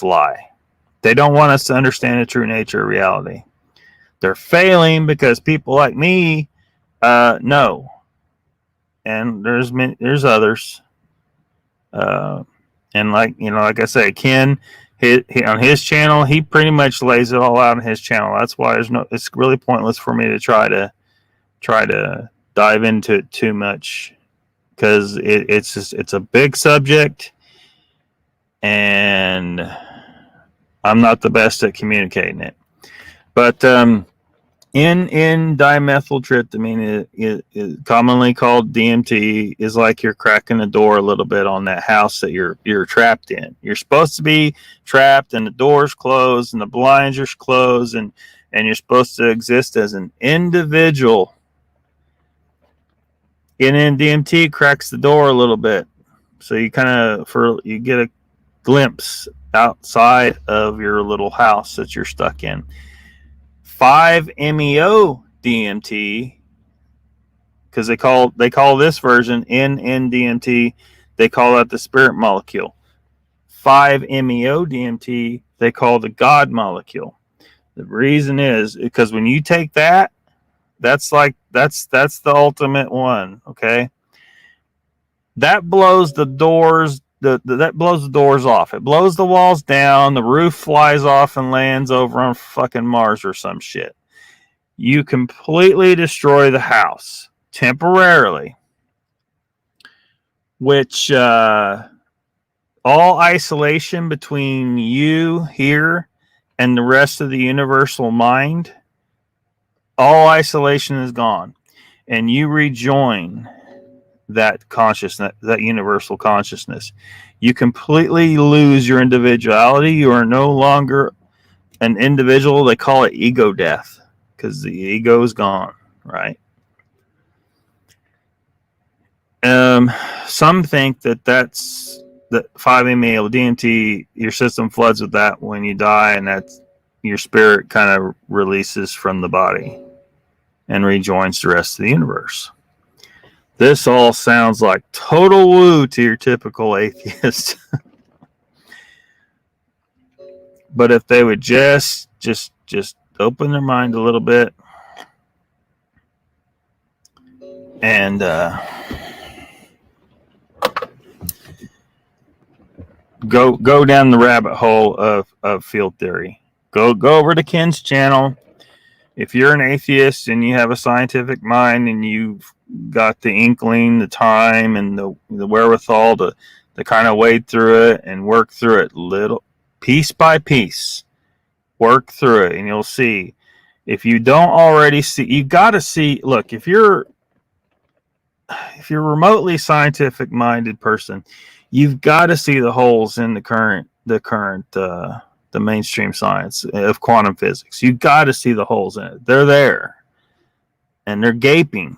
lie. They don't want us to understand the true nature of reality. They're failing because people like me No, and there's others. And like I say, Ken, on his channel, he pretty much lays it all out on his channel. That's why it's really pointless for me to try to dive into it too much, because it's a big subject, and I'm not the best at communicating it. But in dimethyltryptamine, it commonly called DMT, is like you're cracking the door a little bit on that house that you're trapped in. You're supposed to be trapped, and the door's closed, and the blinds are closed, and you're supposed to exist as an individual. And then DMT cracks the door a little bit, so you you get a glimpse outside of your little house that you're stuck in. 5-MeO DMT, because they call this version NN-DMT, they call that the spirit molecule. 5-MeO DMT, they call the God molecule. The reason is because when you take that, that's the ultimate one. Okay, that blows the doors. That blows the doors off. It blows the walls down. The roof flies off and lands over on fucking Mars or some shit. You completely destroy the house temporarily, which all isolation between you here and the rest of the universal mind, all isolation is gone, and you rejoin that consciousness, that universal consciousness. You completely lose your individuality. You are no longer an individual. They call it ego death, because the ego is gone, right? Some think that's the 5-MeO DMT. Your system floods with that when you die, and that's your spirit kind of releases from the body and rejoins the rest of the universe. This all sounds like total woo to your typical atheist. But if they would just open their mind a little bit and go down the rabbit hole of field theory. Go over to Ken's channel. If you're an atheist and you have a scientific mind and you've got the inkling, the time, and the wherewithal to kind of wade through it and work through it little piece by piece, work through it, and you'll see. If you don't already see, you got to see. Look, if you're remotely scientific minded person, you've got to see the holes in the current the mainstream science of quantum physics. You've got to see the holes in it. They're there, and they're gaping.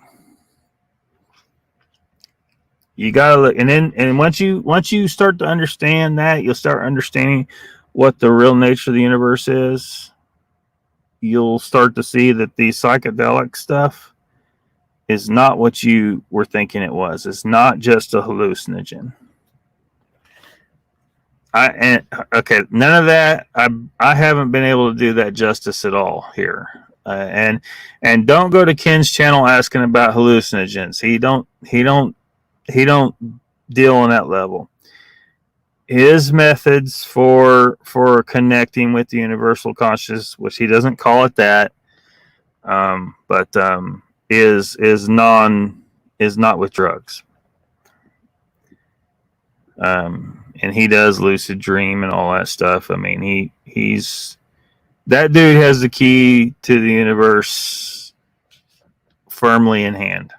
You gotta look, and once you start to understand that, you'll start understanding what the real nature of the universe is. You'll start to see that the psychedelic stuff is not what you were thinking it was. It's not just a hallucinogen. None of that. I haven't been able to do that justice at all here. And don't go to Ken's channel asking about hallucinogens. He don't deal on that level. His methods for connecting with the universal consciousness, which he doesn't call it that, but is not with drugs. And he does lucid dream and all that stuff. I mean, he's that dude has the key to the universe firmly in hand.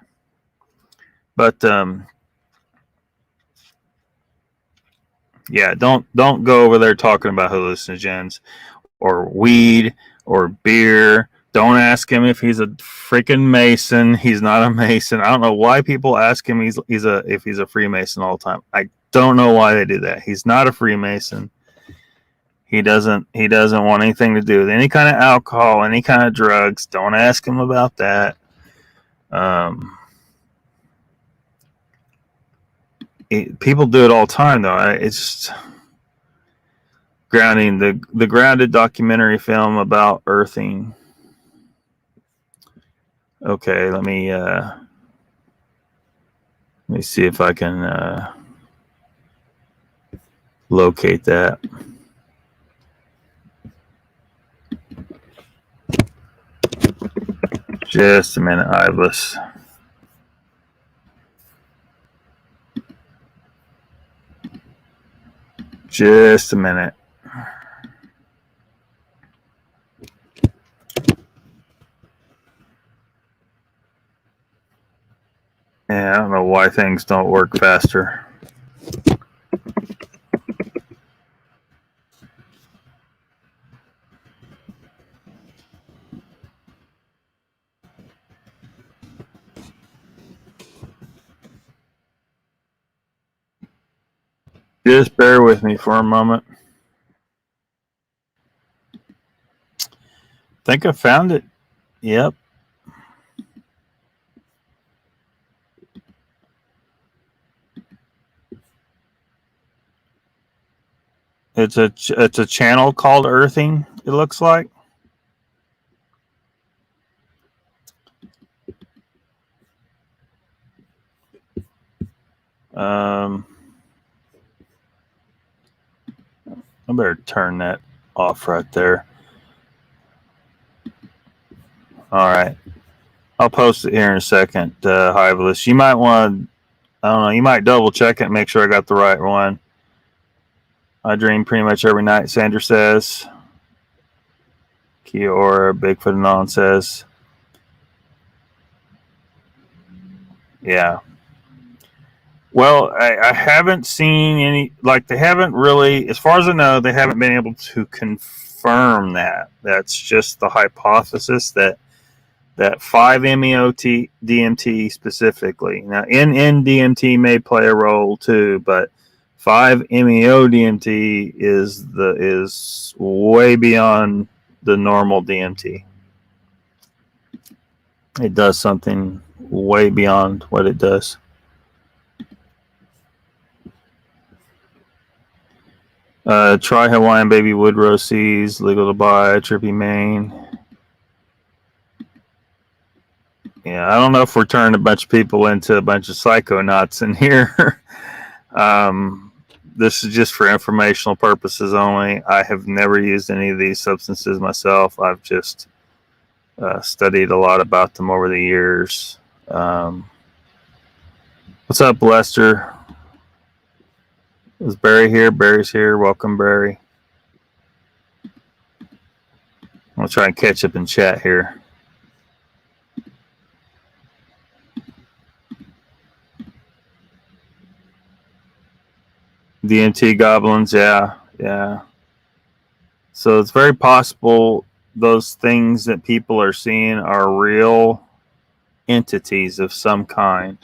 But yeah, don't go over there talking about hallucinogens or weed or beer. Don't ask him if he's a freaking Mason. He's not a Mason. I don't know why people ask him if he's a Freemason all the time. I don't know why they do that. He's not a Freemason. He doesn't want anything to do with any kind of alcohol, any kind of drugs. Don't ask him about that. People do it all the time, though. It's just grounding. The grounded documentary film about earthing. Okay, let me see if I can locate that. Just a minute, Iblis. Just a minute. Yeah, I don't know why things don't work faster. Just bear with me for a moment. Think I found it. Yep. It's a channel called Earthing, it looks like. I better turn that off right there. All right. I'll post it here in a second, Hiveless. You might want to, I don't know, you might double check it and make sure I got the right one. I dream pretty much every night, Sandra says. Kiora, Bigfoot Anon says. Yeah. Well, I haven't seen any, like, they haven't really, as far as I know, they haven't been able to confirm that. That's just the hypothesis that 5-MeO DMT specifically. Now, N-DMT may play a role too, but 5-MeO DMT is way beyond the normal DMT. It does something way beyond what it does. Try Hawaiian Baby Woodrow Seas, legal to buy, Trippy Maine. Yeah, I don't know if we're turning a bunch of people into a bunch of psychonauts in here. This is just for informational purposes only. I have never used any of these substances myself. I've just studied a lot about them over the years. What's up, Lester? Is Barry here? Barry's here. Welcome, Barry. I'll try and catch up in chat here. DMT goblins, yeah. So it's very possible those things that people are seeing are real entities of some kind.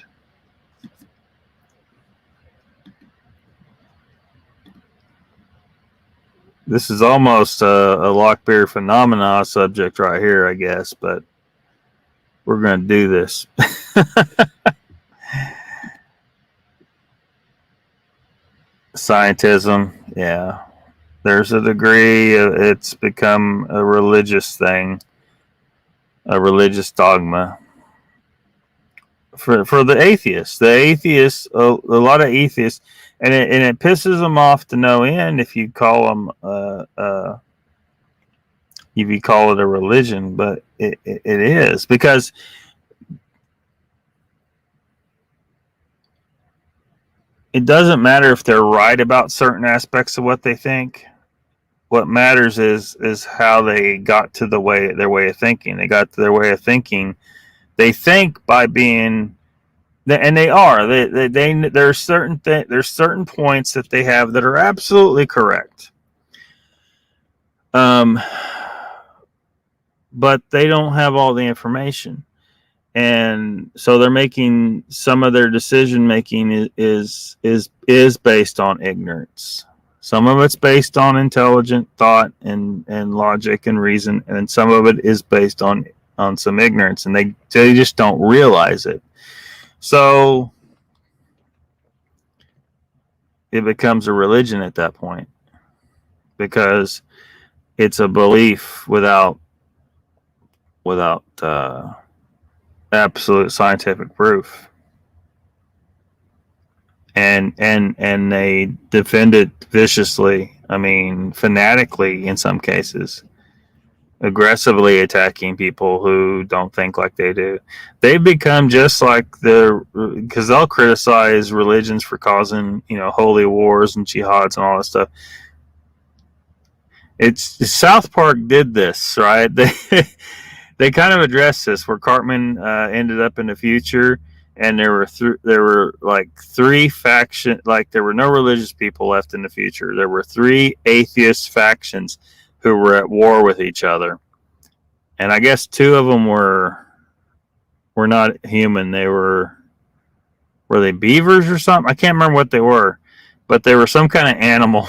This is almost a Lockbeard phenomena subject right here, I guess, but we're going to do this. Scientism, yeah. There's a degree, it's become a religious thing, a religious dogma. For the atheists. The atheists, a lot of atheists, and it pisses them off to no end if you call them if you call it a religion, but it is, because it doesn't matter if they're right about certain aspects of what they think. What matters is how they got to their way of thinking. They got to their way of thinking. They think by being, and they are. There's certain points that they have that are absolutely correct. But they don't have all the information, and so they're making, some of their decision making is based on ignorance. Some of it's based on intelligent thought and logic and reason, and some of it is based on some ignorance, and they just don't realize it. So it becomes a religion at that point, because it's a belief without absolute scientific proof. And they defend it viciously. I mean, fanatically in some cases, aggressively attacking people who don't think like they do. They become just like because they'll criticize religions for causing holy wars and jihads and all that stuff. It's South Park did this, right? They kind of addressed this where Cartman ended up in the future, and there were like three faction, like there were no religious people left in the future. There were three atheist factions who were at war with each other, and I guess two of them were not human. Were they beavers or something? I can't remember what they were, but they were some kind of animal.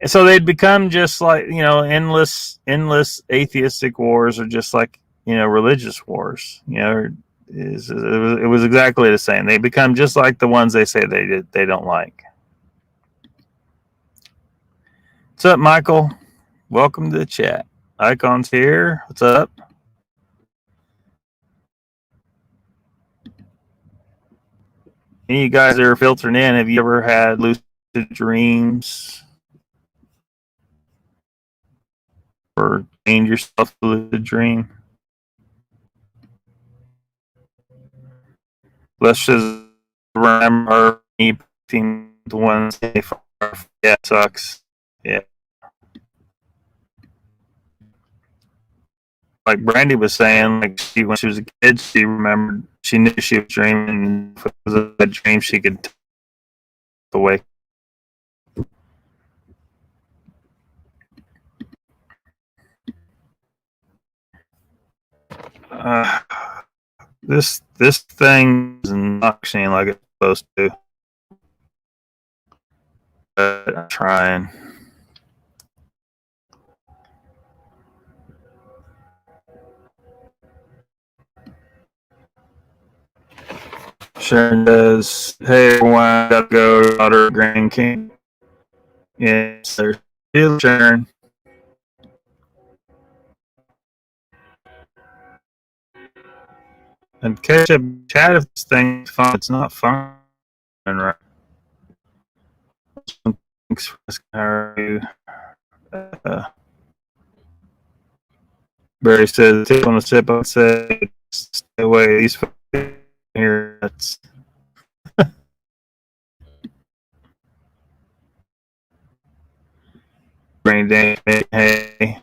So they'd become just like endless atheistic wars, or just like religious wars. It was exactly the same. They become just like the ones they say they don't like. What's up, Michael? Welcome to the chat. Icon's here. What's up? Any of you guys that are filtering in, have you ever had lucid dreams or gained yourself a lucid dream? Let's just remember me putting the ones they far. Yeah, it sucks. Yeah. Like Brandy was saying, like when she was a kid, she remembered, she knew she was dreaming. If it was a bad dream, she could awake. This thing is not functioning like it's supposed to. But I'm trying. Sharon does. Hey everyone, gotta go. Daughter Grand King. Yes, there's still Sharon. And catch up chat if this thing's fun. It's not fun, right? Thanks for asking how are you. Barry says, tip on a sip, I'd say stay away. These here, that's brain damage. Hey,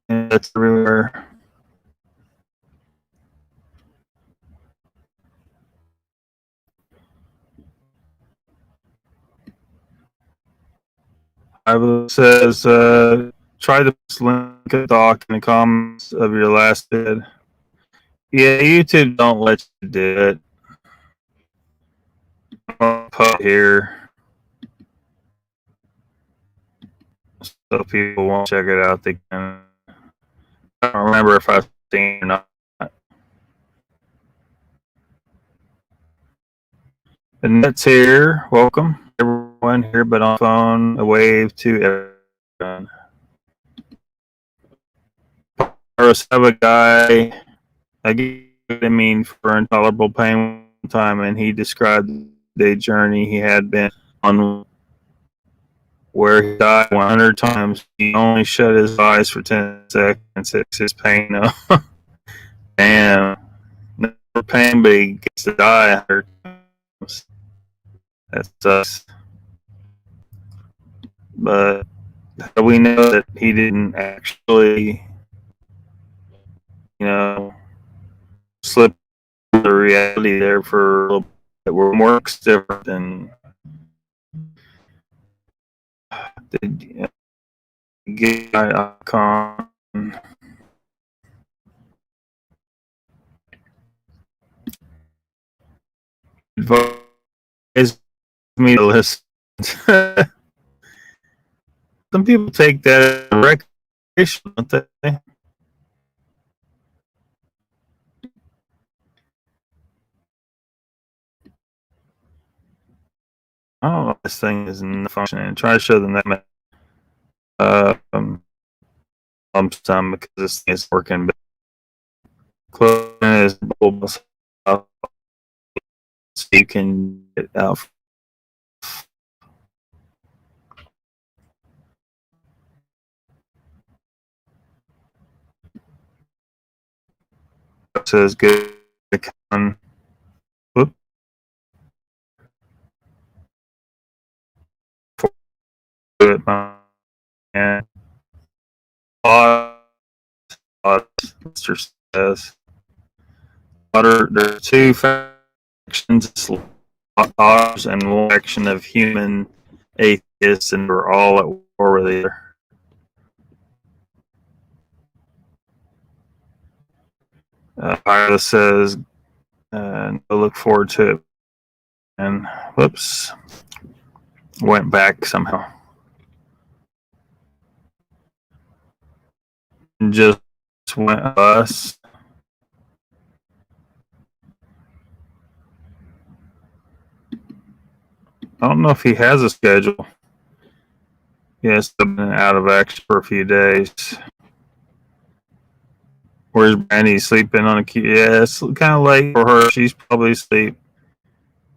and that's everywhere. Bible says, try to link a doc in the comments of your last vid. Yeah, YouTube don't let you do it. I'll put here so people won't check it out. They can. I don't remember if I've seen it or not. And that's here. Welcome everyone here, but on phone. A wave to everyone. I have a guy. I mean for intolerable pain one time, and he described the journey he had been on, where he died 100 times. He only shut his eyes for 10 seconds. It's his pain. Damn, no pain, but he gets to die 100 times. That sucks. But how do we know that he didn't actually, slip the reality there for a little bit, where works different than the gay icon. Advise me to listen. Some people take that as a recreation, don't they? Oh, this thing isn't functioning. Try to show them that. some because this thing is working. But closing is so you can get out. It says good. Whoop. And Mr. says there are two factions, ours and one faction of human atheists, and we're all at war with each other. Pilot says, I look forward to it. And whoops, went back somehow. And just went us. I don't know if he has a schedule. He has been out of action for a few days. Where's Brandy sleeping on a key? Yeah, it's kind of late for her. She's probably asleep.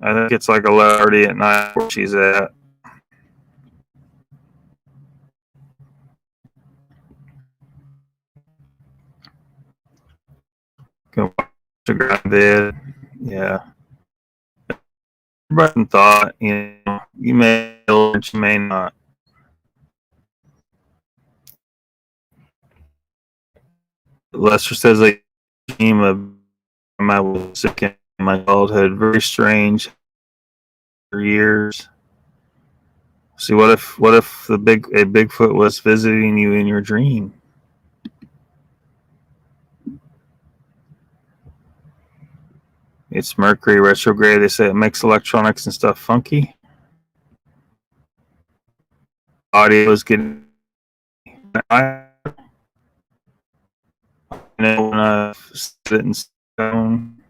I think it's like 11:30 at night where she's at. Go to grab bed. Yeah. Everybody thought, you may or you may not. Lester says a dream of my was sick in my childhood, very strange for years. See, what if a Bigfoot was visiting you in your dream? It's Mercury retrograde. They say it makes electronics and stuff funky. Audio is getting. I know when I sit in stone.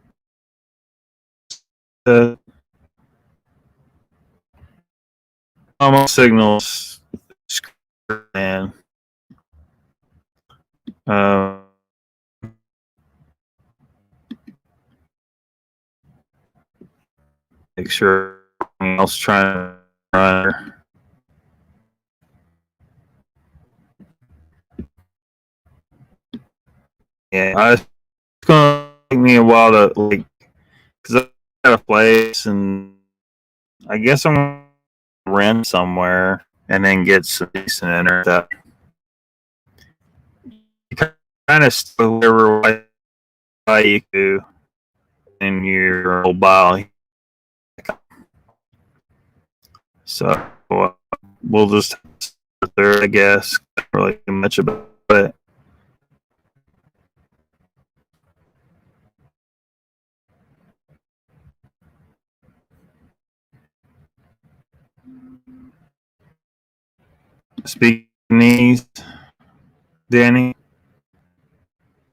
Almost signals, man. Make sure anyone else trying to run. Yeah, it's gonna take me a while to because I got a place and I guess I'm gonna rent somewhere and then get some decent internet. You kind of still whatever Wi-Fi you do in your mobile. So we'll just start there, I guess. Can't really do much about it. Speaking these, Danny.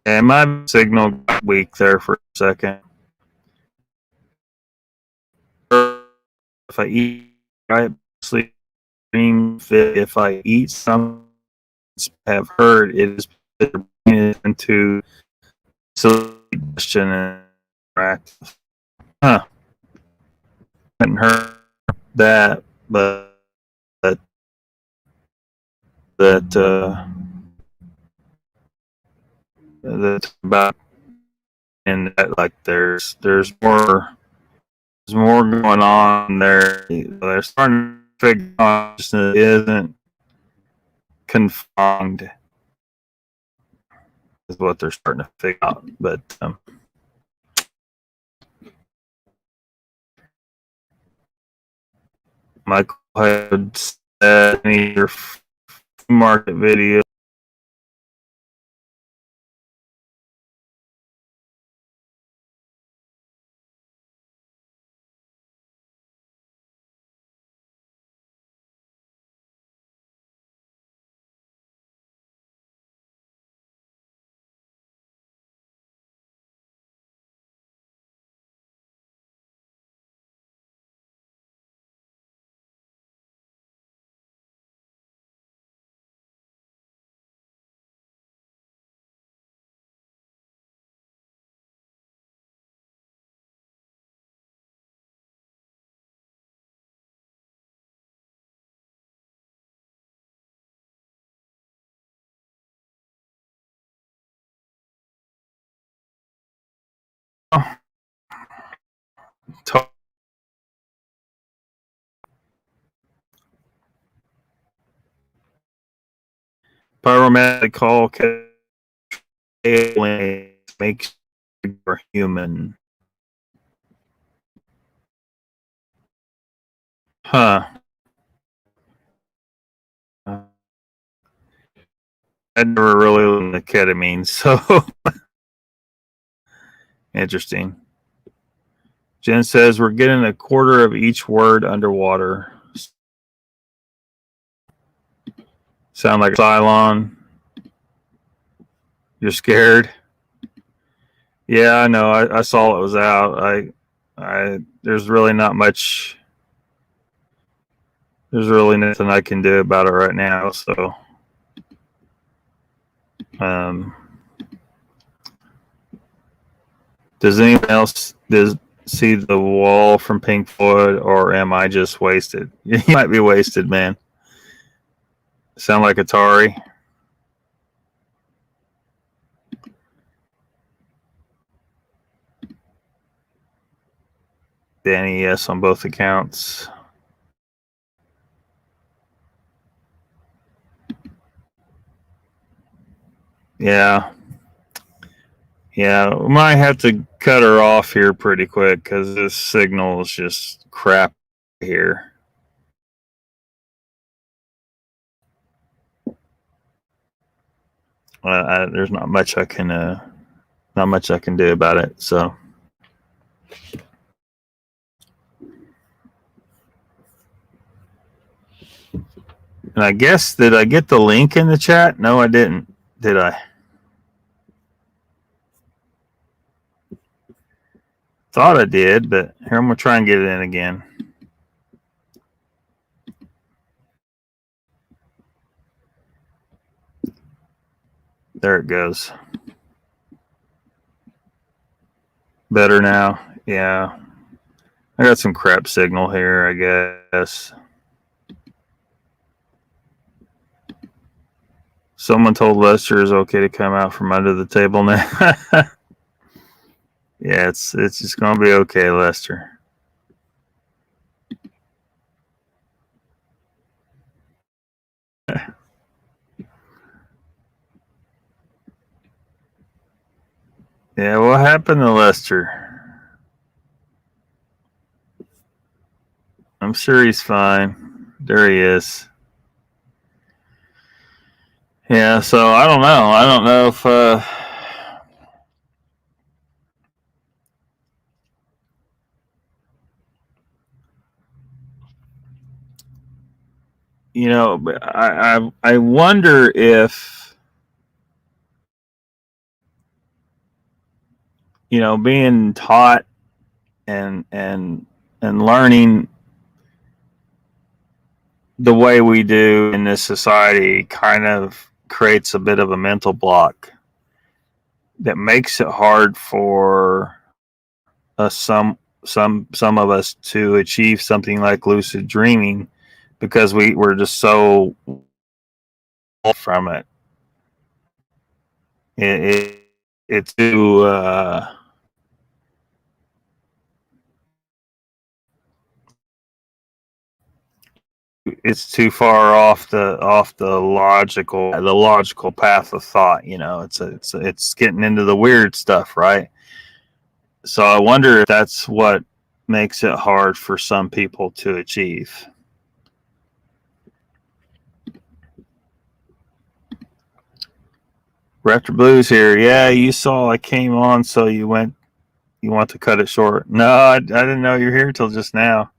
Yeah, my signal got weak there for a second. If I eat, I sleep, dream, fit. If I eat something, have heard it is into suggestion and practice. Huh. Hadn't heard that, but that that's about and that like there's more going on there. They're starting to figure consciousness isn't confined is what they're starting to figure out. But Michael had said in your market video Pyromantic call makes you human. Huh. I never really learned the ketamine, so interesting. Jen says we're getting a quarter of each word underwater. Sound like Cylon. You're scared? Yeah, I know. I saw it was out. There's really not much. There's really nothing I can do about it right now. So, does anyone else see the wall from Pink Floyd, or am I just wasted? You might be wasted, man. Sound like Atari. Danny, yes, on both accounts. Yeah. Yeah, we might have to cut her off here pretty quick because this signal is just crap here. There's not much I can do about it. So, and I guess, did I get the link in the chat? No, I didn't. Did I? Thought I did, but here I'm gonna try and get it in again. There it goes. Better now? Yeah. I got some crap signal here, I guess. Someone told Lester it's okay to come out from under the table now. Yeah, it's just gonna be okay, Lester. Yeah, what happened to Lester? I'm sure he's fine. There he is. Yeah, so I don't know. I don't know if you know, I wonder if, you know, being taught and learning the way we do in this society kind of creates a bit of a mental block that makes it hard for us, some of us, to achieve something like lucid dreaming, because we're just so from it. It's too it's too far off the logical path of thought. You know, it's getting into the weird stuff, right? So I wonder if that's what makes it hard for some people to achieve. Raptor Blues here. Yeah, you saw I came on, so you want to cut it short. No, I didn't know you were here till just now.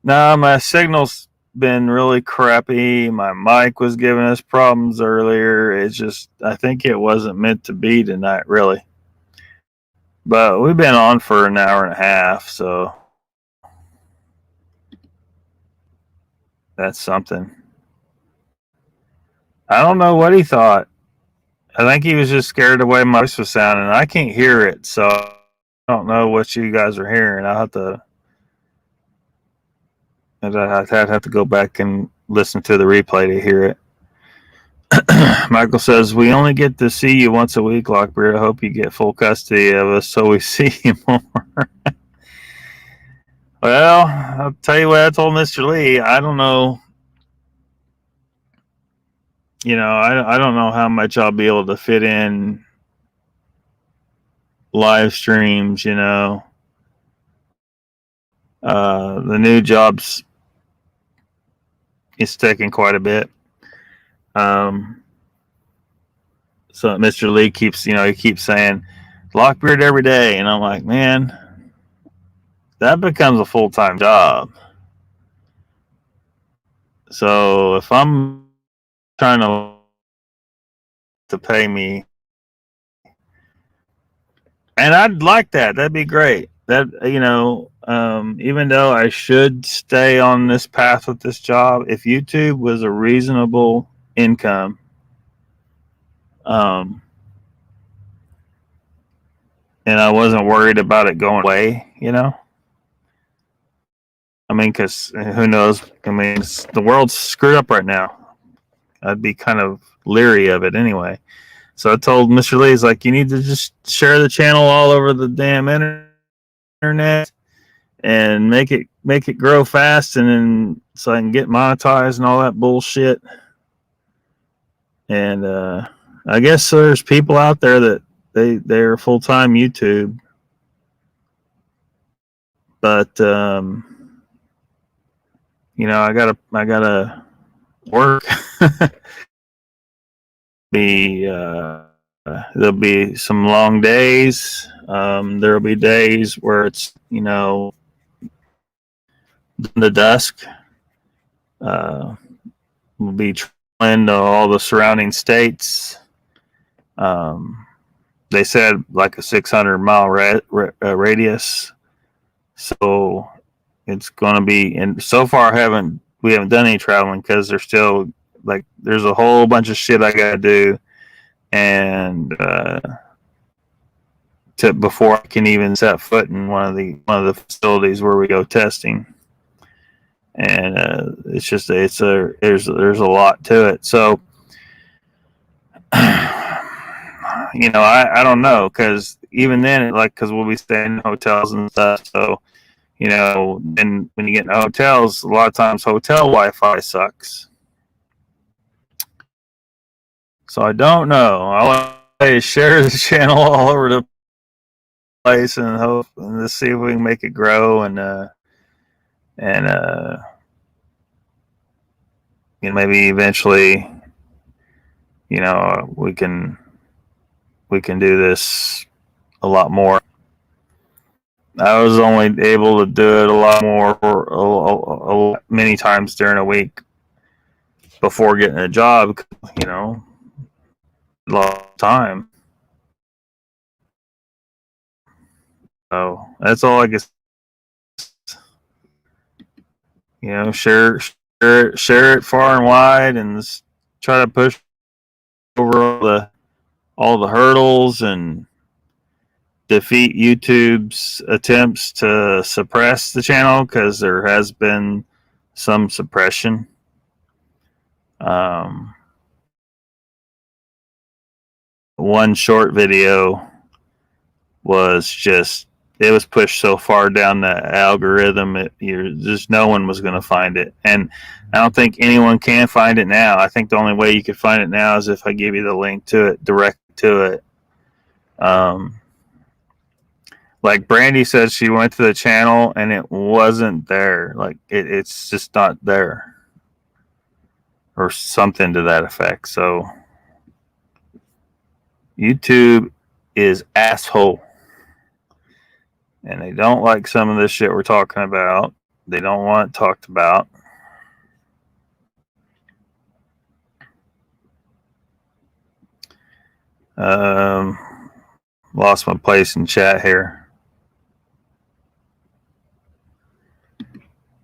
No, my signal's been really crappy. My mic was giving us problems earlier. It's just, I think it wasn't meant to be tonight, really. But we've been on for an hour and a half, so that's something. I don't know what he thought. I think he was just scared the way my voice was sounding. I can't hear it, so I don't know what you guys are hearing. I'd have to go back and listen to the replay to hear it. Michael says, we only get to see you once a week, Lockbeard. I hope you get full custody of us so we see you more. Well, I'll tell you what I told Mr. Lee. I don't know. I don't know how much I'll be able to fit in live streams, the new jobs is taking quite a bit. So Mr. Lee keeps saying Lockbeard every day, and I'm like, man, that becomes a full-time job. So if I'm trying to pay me, and I'd like that, that'd be great. That, even though I should stay on this path with this job, if YouTube was a reasonable income, and I wasn't worried about it going away, I mean, because who knows? I mean, the world's screwed up right now. I'd be kind of leery of it anyway. So I told Mr. Lee, he's like, you need to just share the channel all over the damn internet and make it grow fast, and then so I can get monetized and all that bullshit. And I guess there's people out there that they're full-time YouTube, but I gotta work. There'll be some long days. There'll be days where it's the dusk. We'll be traveling to all the surrounding states. They said like a 600-mile radius, so it's going to be. And so far, we haven't done any traveling because there's still there's a whole bunch of shit I gotta do, and before I can even set foot in one of the facilities where we go testing. And there's a lot to it. So I don't know, because even then, because we'll be staying in hotels and stuff. So then when you get in hotels, a lot of times hotel Wi-Fi sucks. So I don't know. I'll share the channel all over the place and hope and let's see if we can make it grow and maybe eventually we can do this a lot more. I was only able to do it a lot more many times during a week before getting a job, a lot of time. So that's all I guess. Share it far and wide, and try to push over all the hurdles and defeat YouTube's attempts to suppress the channel, because there has been some suppression. One short video was it was pushed so far down the algorithm, just no one was going to find it. And I don't think anyone can find it now. I think the only way you could find it now is if I give you the link to it, direct to it. Like Brandy said, she went to the channel and it wasn't there. Like it's just not there, or something to that effect. So YouTube is asshole. And they don't like some of this shit we're talking about. They don't want it talked about. Lost my place in chat here.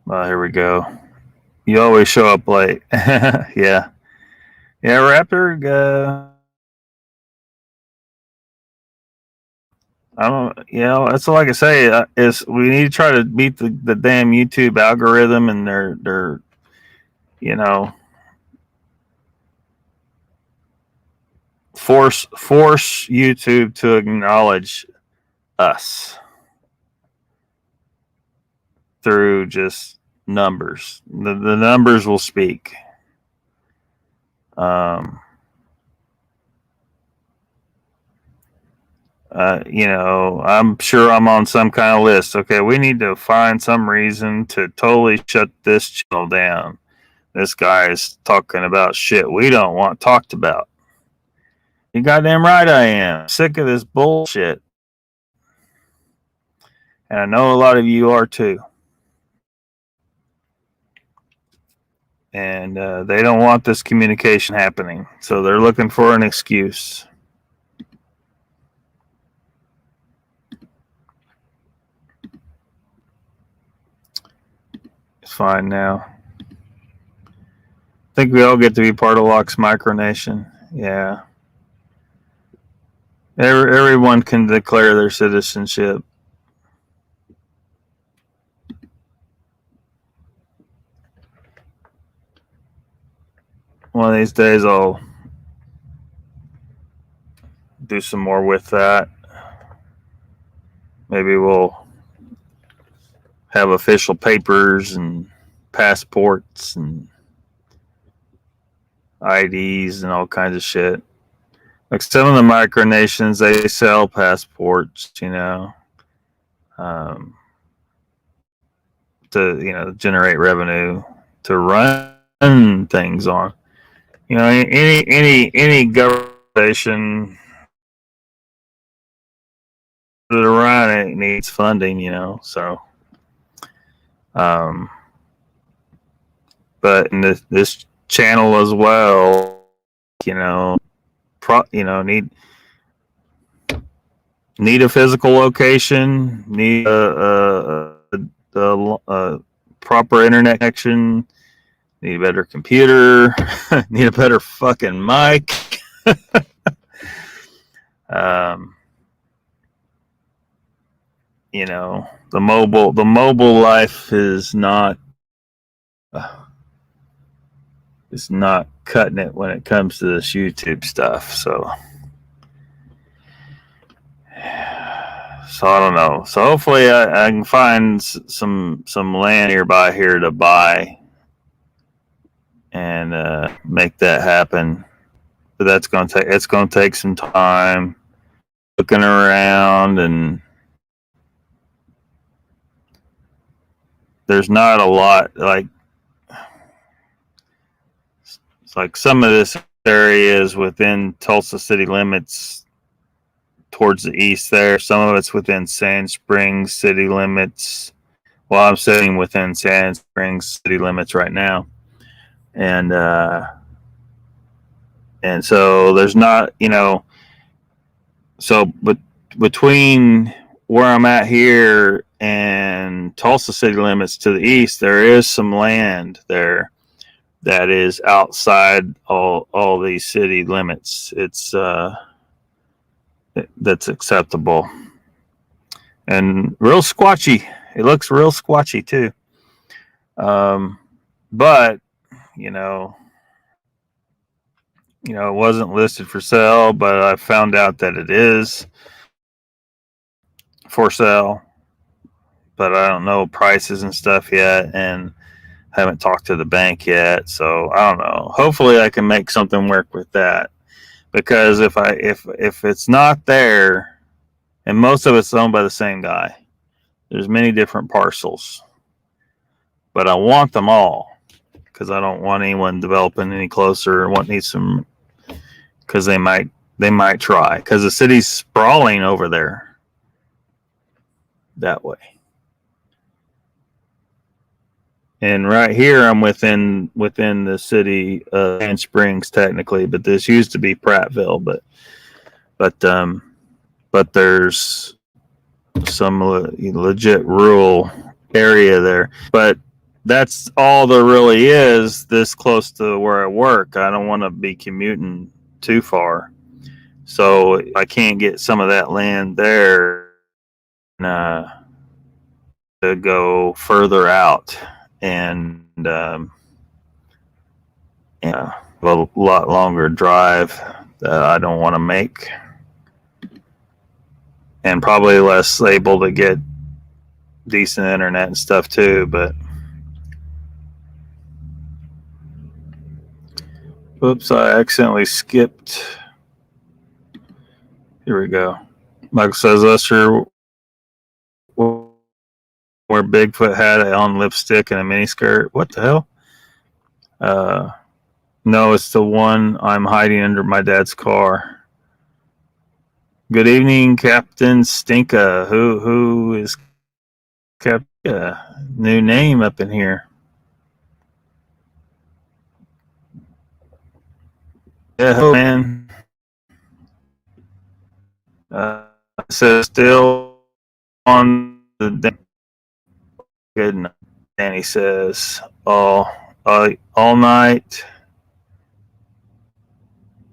Well, here we go. You always show up late. Yeah. Yeah, Raptor, I don't. That's all I can say. Is we need to try to beat the damn YouTube algorithm and their force YouTube to acknowledge us through just numbers. The numbers will speak. I'm sure I'm on some kind of list. Okay, we need to find some reason to totally shut this channel down. This guy is talking about shit we don't want talked about. You goddamn right I am. Sick of this bullshit. And I know a lot of you are too. And they don't want this communication happening. So they're looking for an excuse. It's fine now. I think we all get to be part of Locke's micronation. Yeah. Everyone can declare their citizenship. One of these days I'll do some more with that. Maybe we'll have official papers and passports and IDs and all kinds of shit. Like some of the micronations, they sell passports, to generate revenue to run things on. Any government to run it needs funding, so. But in this channel as well, need a physical location, need a proper internet connection, need a better computer, need a better fucking mic. The mobile life is not cutting it when it comes to this YouTube stuff. So I don't know. So hopefully I can find some land nearby here to buy and make that happen. But it's going to take some time looking around, and there's not a lot like some of this area is within Tulsa city limits towards the east there. Some of it's within Sand Springs city limits. Well, I'm sitting within Sand Springs city limits right now. And so there's not, but between where I'm at here and Tulsa city limits to the east, there is some land there that is outside all these city limits. It's that's acceptable and real squatchy. It looks real squatchy too. But it wasn't listed for sale, but I found out that it is for sale. But I don't know prices and stuff yet, and haven't talked to the bank yet, so I don't know. Hopefully I can make something work with that, because if it's not there, and most of it's owned by the same guy, there's many different parcels, but I want them all because I don't want anyone developing any closer. Need some, because they might try, because the city's sprawling over there that way. And right here, I'm within the city of Sand Springs technically, but this used to be Prattville. But there's some legit rural area there. But that's all there really is. This close to where I work, I don't want to be commuting too far, so I can't get some of that land there to go further out. And a lot longer drive that I don't want to make, and probably less able to get decent internet and stuff too. But oops, I accidentally skipped. Here we go. Michael says Lester where Bigfoot had on lipstick and a miniskirt. What the hell? No, it's the one I'm hiding under my dad's car. Good evening, Captain Stinka. Who is Captain? New name up in here. Yeah, hello, man. Says still on the good night. Danny says all night.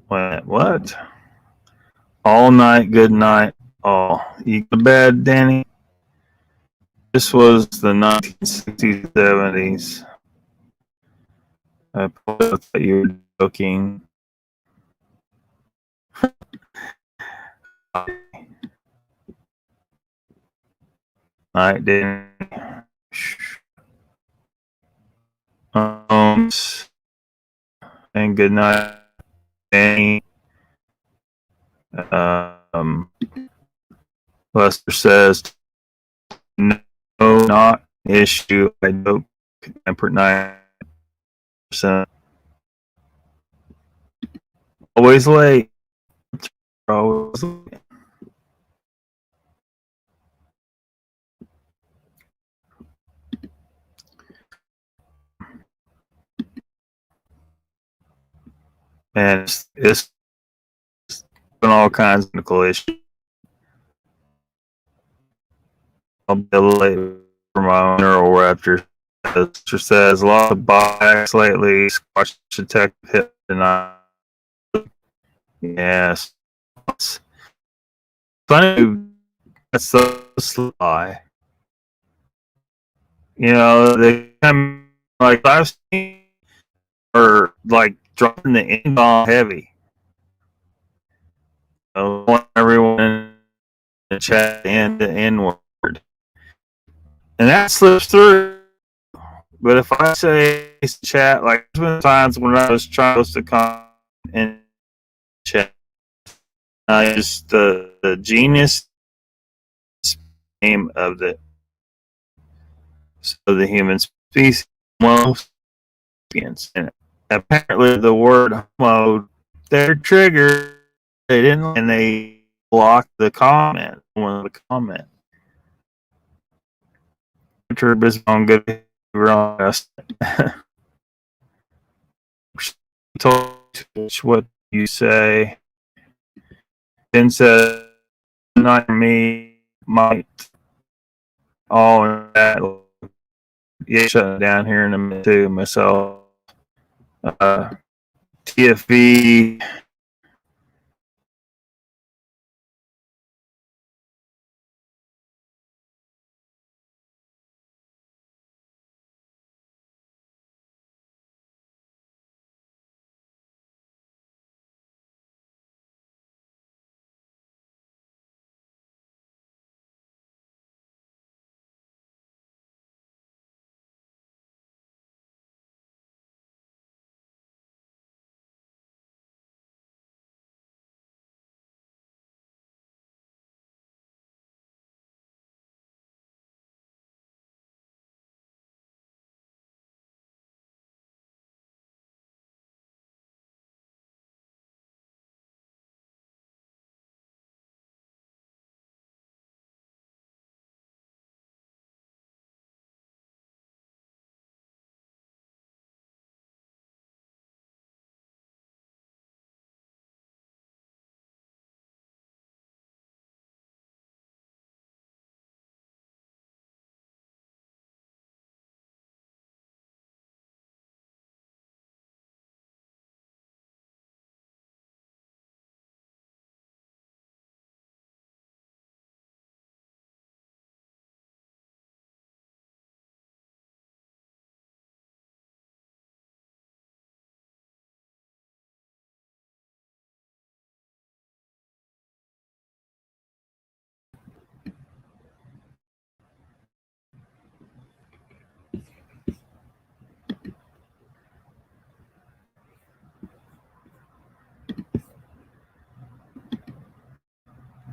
What? All night, good night. Oh, you go to bed, Danny? This was the 1960s, 70s. I thought you were joking. Night, Danny. And good night, Danny. Lester says, no, not an issue. I joke. Temper 9%. Always late. Always late. And it's been all kinds of technical issues. I'll be late for my neural raptor. Lester says, a lot of bikes lately. Squash detect hit tonight. Yes. It's funny. That's so sly. You know, they kind of like I've seen or like dropping the N bomb heavy. I want everyone in the chat and the N word. And that slips through. But if I say chat, like there's been times when I was trying to come in chat, just the genius name of the human species, Homo sapiens. And apparently the word homo, they're triggered. They didn't, and they blocked the comment. One of the comment. Turb is on good wrong. Told what you say. Then said, not me, might all that. Yeah, shutting down here in a minute too myself. TFB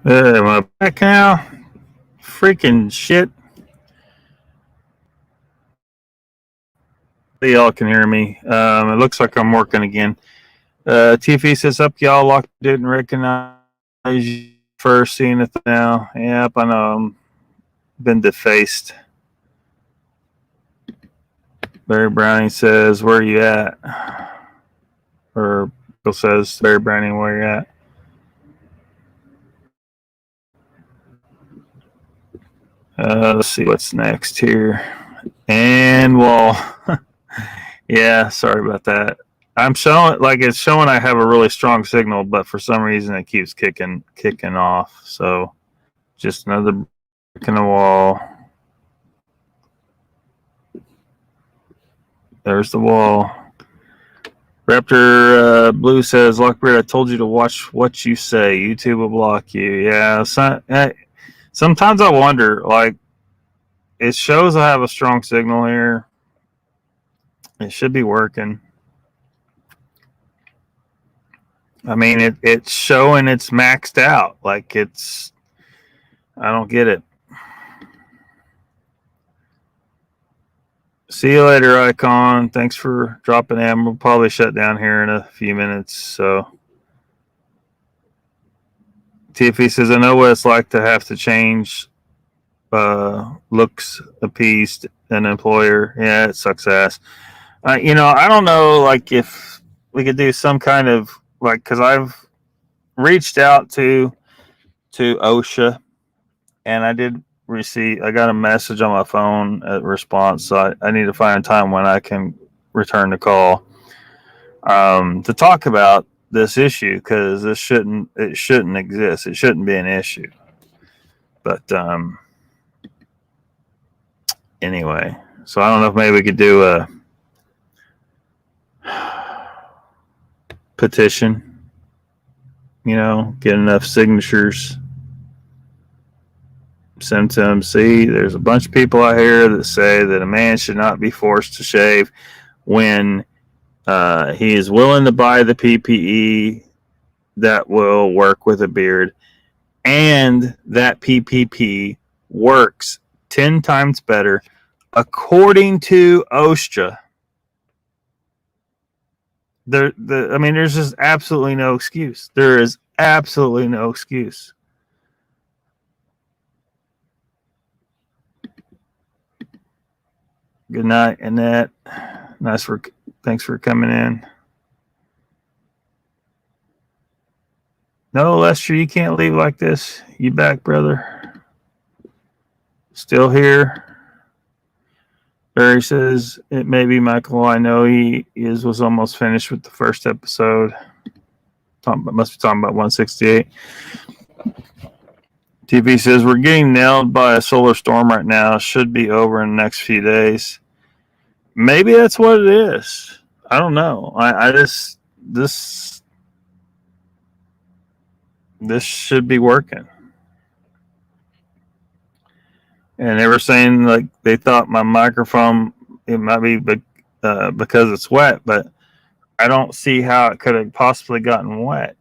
Am I back now? Freaking shit. Y'all can hear me. It looks like I'm working again. TF says, up, y'all. Lock didn't recognize you first, seeing it now. Yep, I know. I'm been defaced. Barry Browning says, where are you at? Or Bill says, Barry Browning, where you at? Let's see what's next here. And well, yeah, sorry about that. I'm showing, like, it's showing I have a really strong signal, but for some reason it keeps kicking off. So just another brick in the wall. There's the wall. Raptor Blue says, Lockbeard, I told you to watch what you say. YouTube will block you. Yeah, sometimes I wonder, like, it shows I have a strong signal here. It should be working. I mean, it's showing it's maxed out. Like, it's, I don't get it. See you later, Icon. Thanks for dropping in. We'll probably shut down here in a few minutes. So, TFE says, I know what it's like to have to change looks, appeased an employer. Yeah, it sucks ass. I don't know, like, if we could do some kind of, like, because I've reached out to OSHA, and I got a message on my phone at response, so I need to find a time when I can return the call to talk about this issue, because it shouldn't exist. It shouldn't be an issue. But anyway, so I don't know if maybe we could do a petition, get enough signatures, send to them. See, there's a bunch of people out here that say that a man should not be forced to shave when he is willing to buy the PPE that will work with a beard, and that PPP works 10 times better according to OSHA. There's just absolutely no excuse. There is absolutely no excuse. Good night, Annette. Thanks for coming in. No, Lester, you can't leave like this. You back, brother? Still here? Barry says, it may be Michael. I know he was almost finished with the first episode. Must be talking about 168. TV says, we're getting nailed by a solar storm right now. Should be over in the next few days. Maybe that's what it is. I don't know. This should be working. And they were saying, like, they thought my microphone, it might be because it's wet, but I don't see how it could have possibly gotten wet.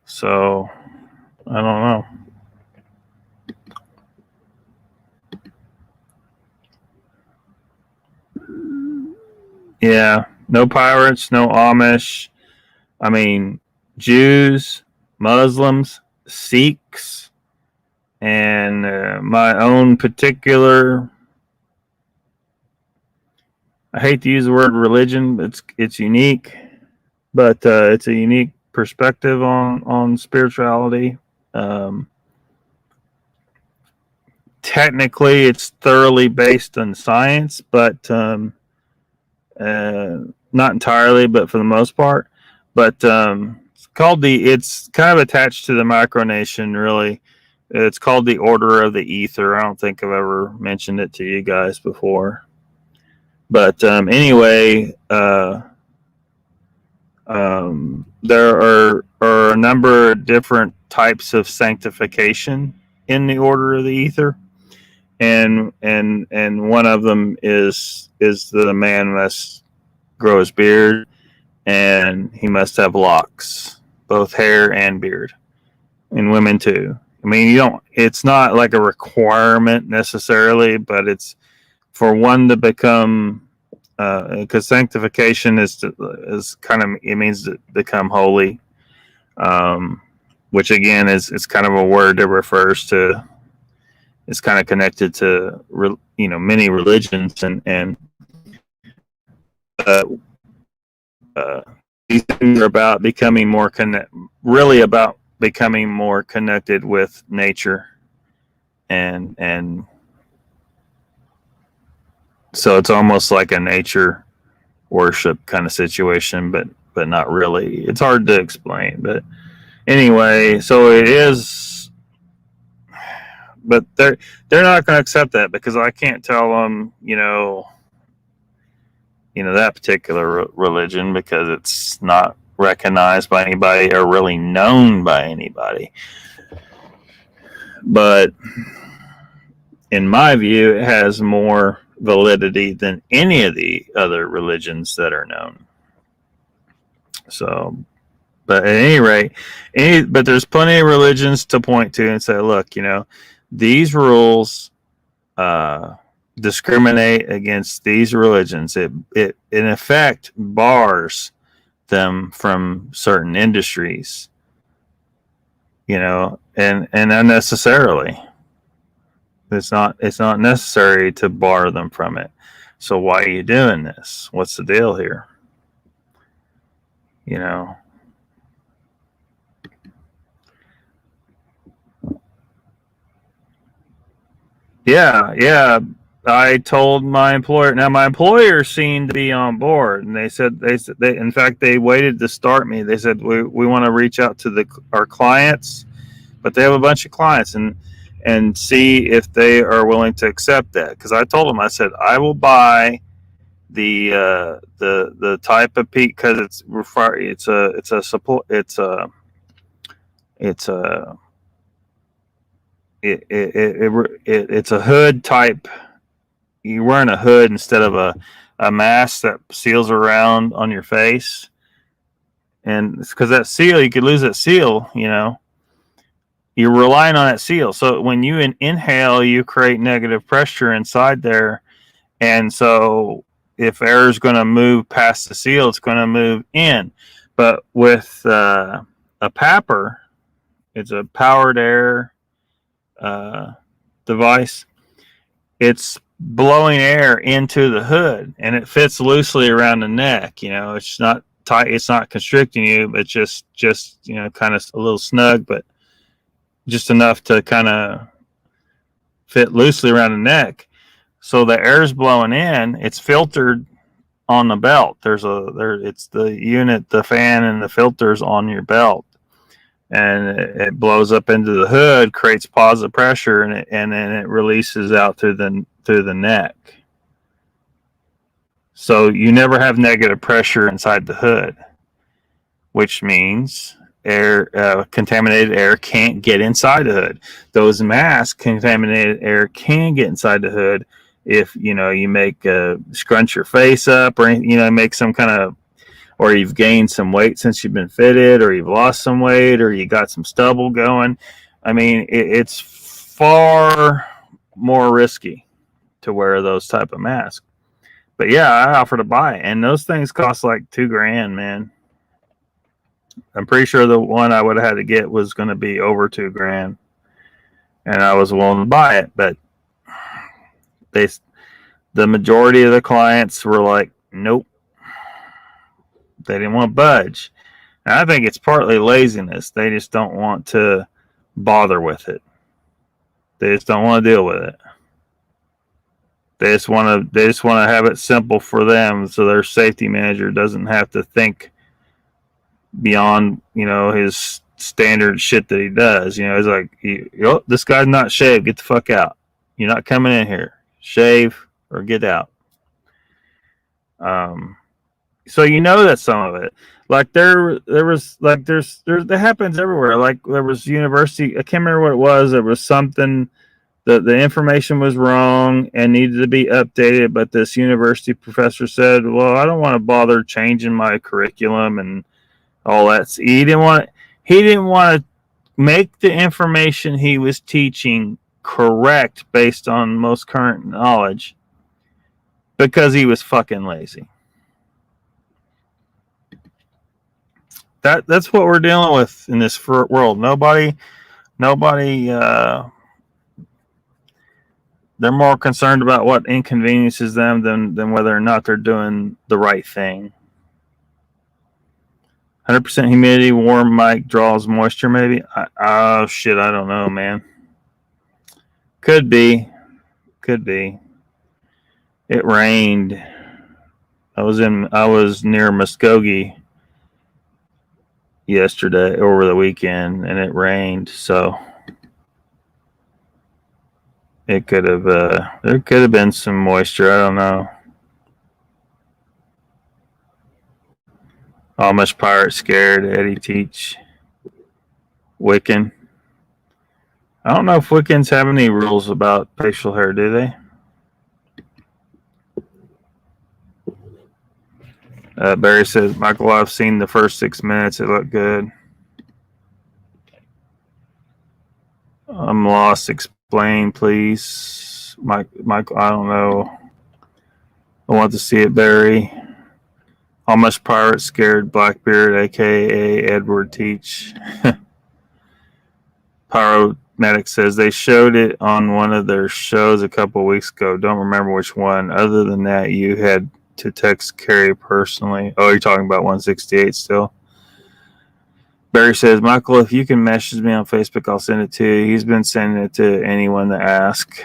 So, I don't know. Yeah, no pirates, no Amish. I mean, Jews, Muslims, Sikhs, and my own particular, I hate to use the word religion, but it's unique, but it's a unique perspective on spirituality. Technically, it's thoroughly based on science, but not entirely, but for the most part. But it's kind of attached to the micronation, really. It's called the Order of the Ether. I don't think I've ever mentioned it to you guys before. But anyway, there are a number of different types of sanctification in the Order of the Ether, and one of them is that a man must grow his beard and he must have locks. both hair and beard, and women too. I mean, it's not like a requirement necessarily, but it's for one to become, because sanctification is kind of, it means to become holy, which again is kind of a word that refers to, it's kind of connected to many religions, and these things are about becoming more really about becoming more connected with nature, and so it's almost like a nature worship kind of situation, but not really. It's hard to explain, but anyway, so it is, but they're not going to accept that, because I can't tell them, that particular religion, because it's not recognized by anybody or really known by anybody. But in my view, it has more validity than any of the other religions that are known. So, but at any rate, but there's plenty of religions to point to and say, look, these rules discriminate against these religions. It in effect bars them from certain industries, and unnecessarily. It's not necessary to bar them from it. So why are you doing this? What's the deal here? Yeah. I told my employer. Now my employer seemed to be on board, and they said in fact they waited to start me. They said we want to reach out to our clients, but they have a bunch of clients, and see if they are willing to accept that. Because I told them, I said I will buy the type of peak, because it's a hood type. You're wearing a hood instead of a mask that seals around on your face, and it's because that seal, you could lose that seal. You're relying on that seal. So when you inhale, you create negative pressure inside there, and so if air is going to move past the seal, it's going to move in. But with a PAPR, it's a powered air device. It's blowing air into the hood, and it fits loosely around the neck. It's not tight, it's not constricting you, but just kind of a little snug, but just enough to kind of fit loosely around the neck. So the air's blowing in, it's filtered on the belt. It's the unit, the fan and the filters on your belt, and it blows up into the hood, creates positive pressure, and then it releases out through the neck. So you never have negative pressure inside the hood, which means contaminated air can't get inside the hood. Those masks, contaminated air can get inside the hood if you make scrunch your face up, or make some kind of, or you've gained some weight since you've been fitted, or you've lost some weight, or you got some stubble going. I mean, it's far more risky to wear those type of masks. But yeah, I offer to buy it, and those things cost like $2,000, man. I'm pretty sure the one I would have had to get was going to be over $2,000, and I was willing to buy it. But the majority of the clients were like, nope. They didn't want to budge. And I think it's partly laziness. They just don't want to bother with it. They just don't want to deal with it. They just want to have it simple for them, so their safety manager doesn't have to think beyond his standard shit that he does. He's like, this guy's not shaved. Get the fuck out. You're not coming in here. Shave or get out. So that some of it, like there was like that happens everywhere. Like there was university, I can't remember what it was. There was something that the information was wrong and needed to be updated, but this university professor said, "Well, I don't want to bother changing my curriculum and all that." So he didn't want it. he didn't want to make the information he was teaching correct based on most current knowledge because he was fucking lazy. That's what we're dealing with in this world. Nobody. They're more concerned about what inconveniences them than whether or not they're doing the right thing. 100% humidity, warm mic draws moisture, maybe? Oh, shit, I don't know, man. Could be. It rained. I was near Muskogee yesterday, over the weekend, and it rained, so it could have, there could have been some moisture, I don't know. Amish pirate scared, Eddie Teach. Wiccan. I don't know if Wiccans have any rules about facial hair, do they? Barry says, Michael, I've seen the first 6 minutes. It looked good. I'm lost. Explain, please. Michael, I don't know. I want to see it, Barry. Amish pirate scared Blackbeard, AKA Edward Teach. Pyromedic says they showed it on one of their shows a couple weeks ago. Don't remember which one. Other than that, you had to text Carrie personally. Oh, you're talking about 168 still. Barry says, Michael, if you can message me on Facebook, I'll send it to you. He's been sending it to anyone that asks.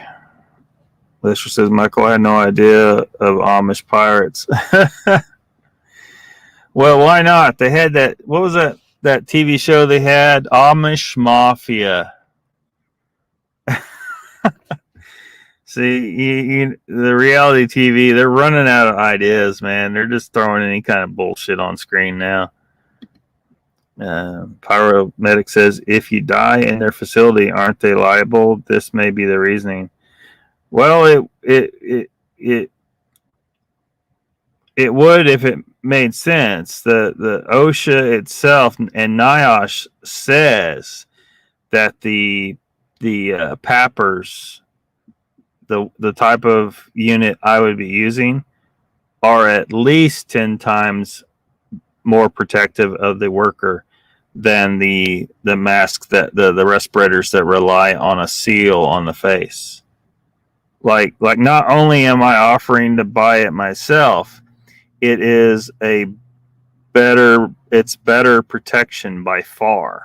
Lister says, Michael, I had no idea of Amish pirates. Well, why not? They had that, what was that TV show they had? Amish Mafia. See, the reality TV, they're running out of ideas, man. They're just throwing any kind of bullshit on screen now. Pyromedic says, if you die in their facility, aren't they liable? This may be the reasoning. Well, it would if it made sense. The OSHA itself and NIOSH says that the PAPRs, the type of unit I would be using, are at least 10 times more protective of the worker than the masks that the respirators that rely on a seal on the face. Like not only am I offering to buy it myself, it is better protection by far.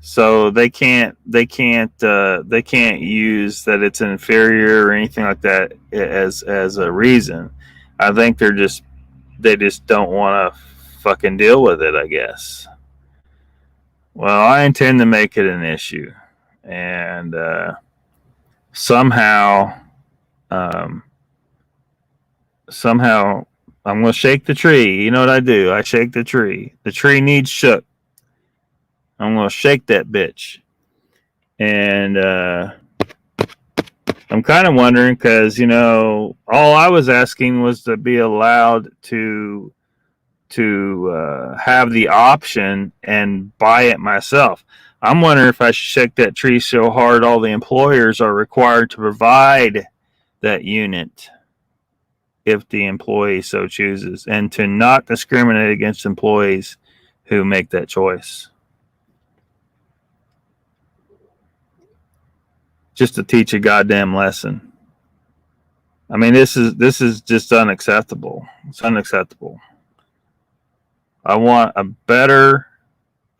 So they can't use that it's inferior or anything like that as a reason. I think they just don't want to fucking deal with it, I guess. Well, I intend to make it an issue, and somehow I'm going to shake the tree. You know what I do? I shake the tree. The tree needs shook. I'm going to shake that bitch. And I'm kind of wondering because, all I was asking was to be allowed to have the option and buy it myself. I'm wondering if I should shake that tree so hard all the employers are required to provide that unit if the employee so chooses, and to not discriminate against employees who make that choice. Just to teach a goddamn lesson. I mean, this is just unacceptable. It's unacceptable. I want better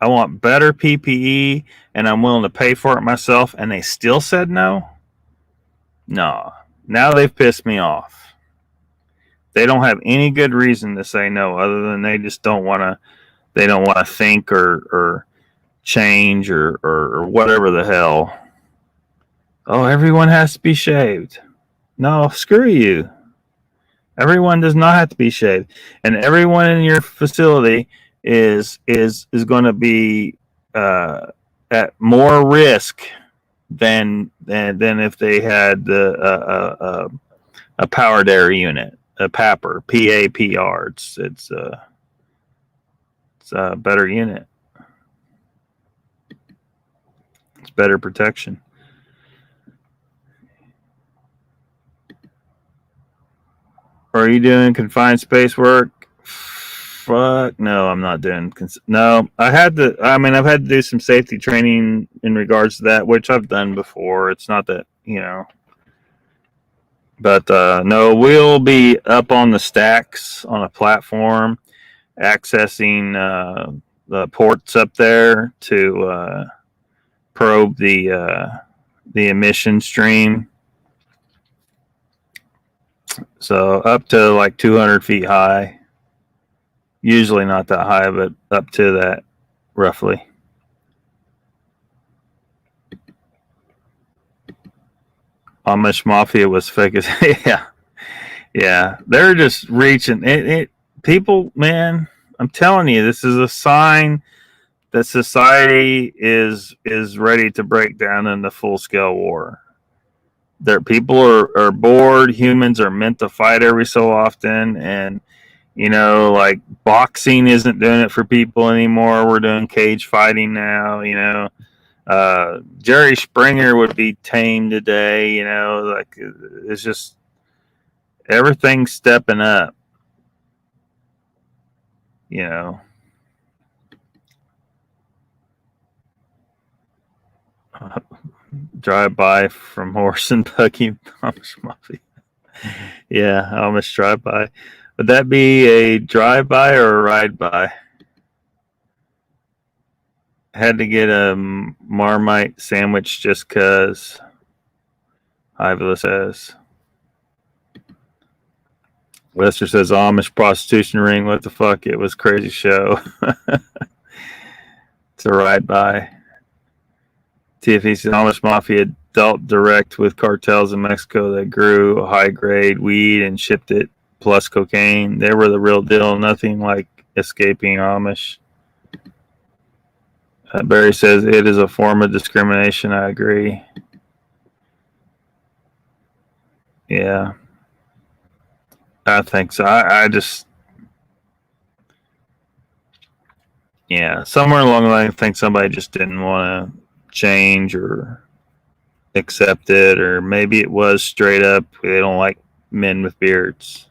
PPE, and I'm willing to pay for it myself, and they still said no? No. Now they've pissed me off. They don't have any good reason to say no, other than they just don't want to think or change or whatever the hell. Oh, everyone has to be shaved. No, screw you. Everyone does not have to be shaved, and everyone in your facility is going to be at more risk than if they had a powered air unit, a PAPR, PAPR. It's a better unit. It's better protection. Are you doing confined space work? Fuck no, I'm not doing. No, I've had to do some safety training in regards to that, which I've done before. It's not that, but no, we'll be up on the stacks on a platform, accessing the ports up there to probe the emission stream. So up to like 200 feet high. Usually not that high, but up to that roughly. Amish Mafia was fake as yeah. They're just reaching it. People, man, I'm telling you, this is a sign that society is ready to break down into full scale war. People are bored. Humans are meant to fight every so often, and like boxing isn't doing it for people anymore. We're doing cage fighting now. Jerry Springer would be tamed today. Like it's just everything's stepping up. Drive by from horse and buggy. Amish Mafia. Yeah, Amish drive by. Would that be a drive by or a ride by? Had to get a Marmite sandwich just cause. Ivila says. Lester says Amish prostitution ring. What the fuck? It was crazy show. It's a ride by. TFE says Amish Mafia dealt direct with cartels in Mexico that grew high grade weed and shipped it plus cocaine. They were the real deal. Nothing like escaping Amish. Barry says it is a form of discrimination. I agree. Yeah. I think so. I just, somewhere along the line, I think somebody just didn't want to change or accept it, or maybe it was straight up they don't like men with beards.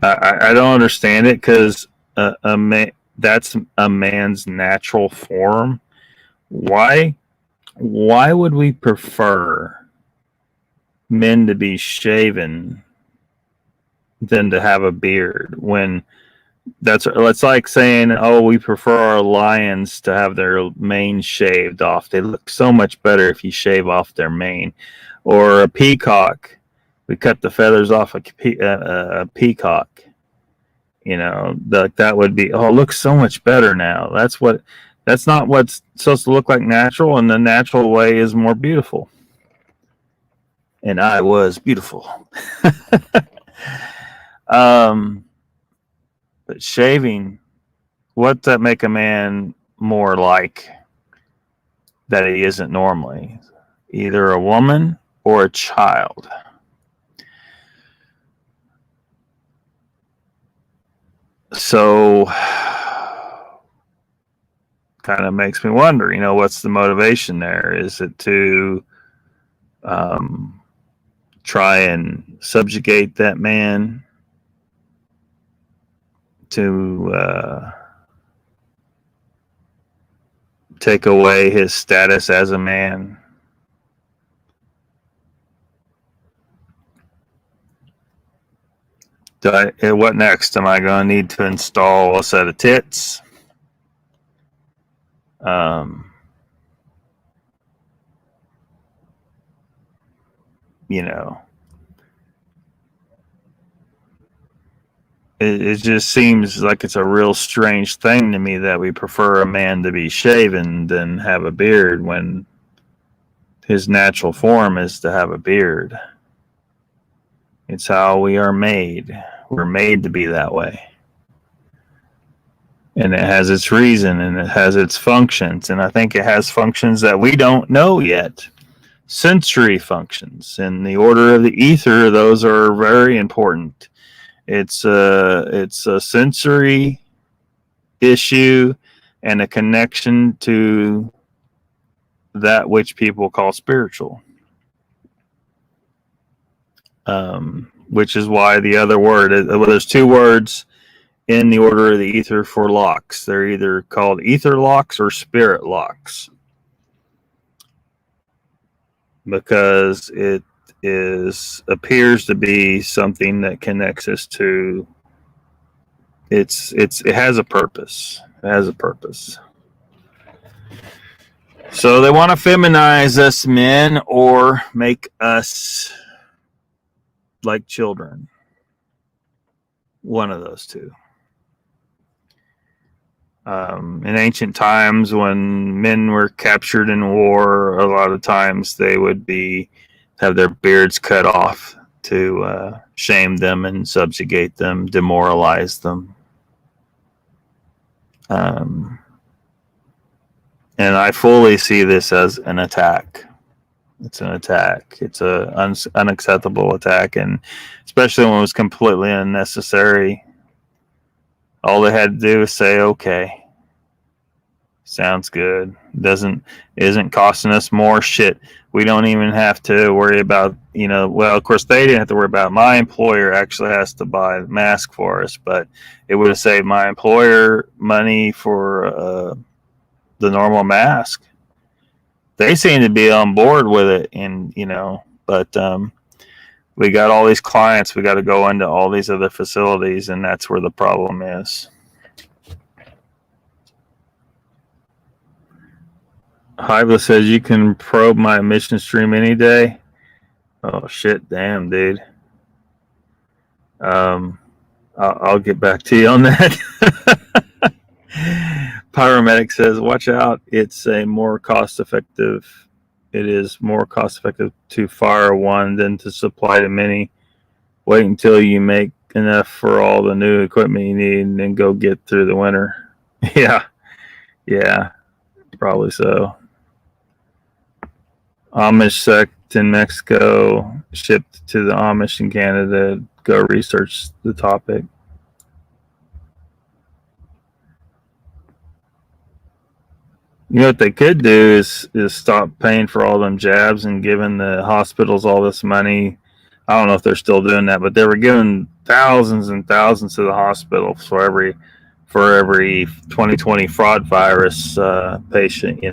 I don't understand it because that's a man's natural form. Why would we prefer men to be shaven than to have a beard when it's like saying, oh, we prefer our lions to have their mane shaved off. They look so much better if you shave off their mane. Or a peacock, we cut the feathers off a peacock. That would be, it looks so much better now. That's not what's supposed to look like natural, and the natural way is more beautiful. And I was beautiful. But shaving, what's that make a man more like that he isn't normally? Either a woman or a child. So kind of makes me wonder, what's the motivation there? Is it to try and subjugate that man, to take away his status as a man? What next? Am I going to need to install a set of tits? It just seems like it's a real strange thing to me that we prefer a man to be shaven than have a beard when his natural form is to have a beard. It's how we are made. We're made to be that way. And it has its reason and it has its functions. And I think it has functions that we don't know yet. Sensory functions. In the order of the ether, those are very important. It's a sensory issue and a connection to that which people call spiritual. Which is why the other word, well, there's two words in the order of the ether for locks. They're either called ether locks or spirit locks, because it appears to be something that connects us to. It has a purpose. It has a purpose. So they want to feminize us men or make us like children. One of those two. In ancient times, when men were captured in war, a lot of times they would have their beards cut off to shame them and subjugate them, demoralize them. And I fully see this as an attack. It's an attack. It's an unacceptable attack, and especially when it was completely unnecessary. All they had to do was say, "Okay, sounds good." Isn't costing us more shit. We don't even have to worry about, well, of course they didn't have to worry about it. My employer actually has to buy the mask for us, but it would have saved my employer money for the normal mask. They seem to be on board with it, and but we got all these clients. We got to go into all these other facilities, and that's where the problem is. Hybla says you can probe my emission stream any day. Oh shit, damn, dude. I'll get back to you on that. Pyromedic says, watch out. It is more cost effective to fire one than to supply to many. Wait until you make enough for all the new equipment you need and then go get through the winter. Yeah, probably so. Amish sect in Mexico shipped to the Amish in Canada. Go research the topic. What they could do is stop paying for all them jabs and giving the hospitals all this money. I don't know if they're still doing that, but they were giving thousands and thousands to the hospitals for every 2020 fraud virus patient.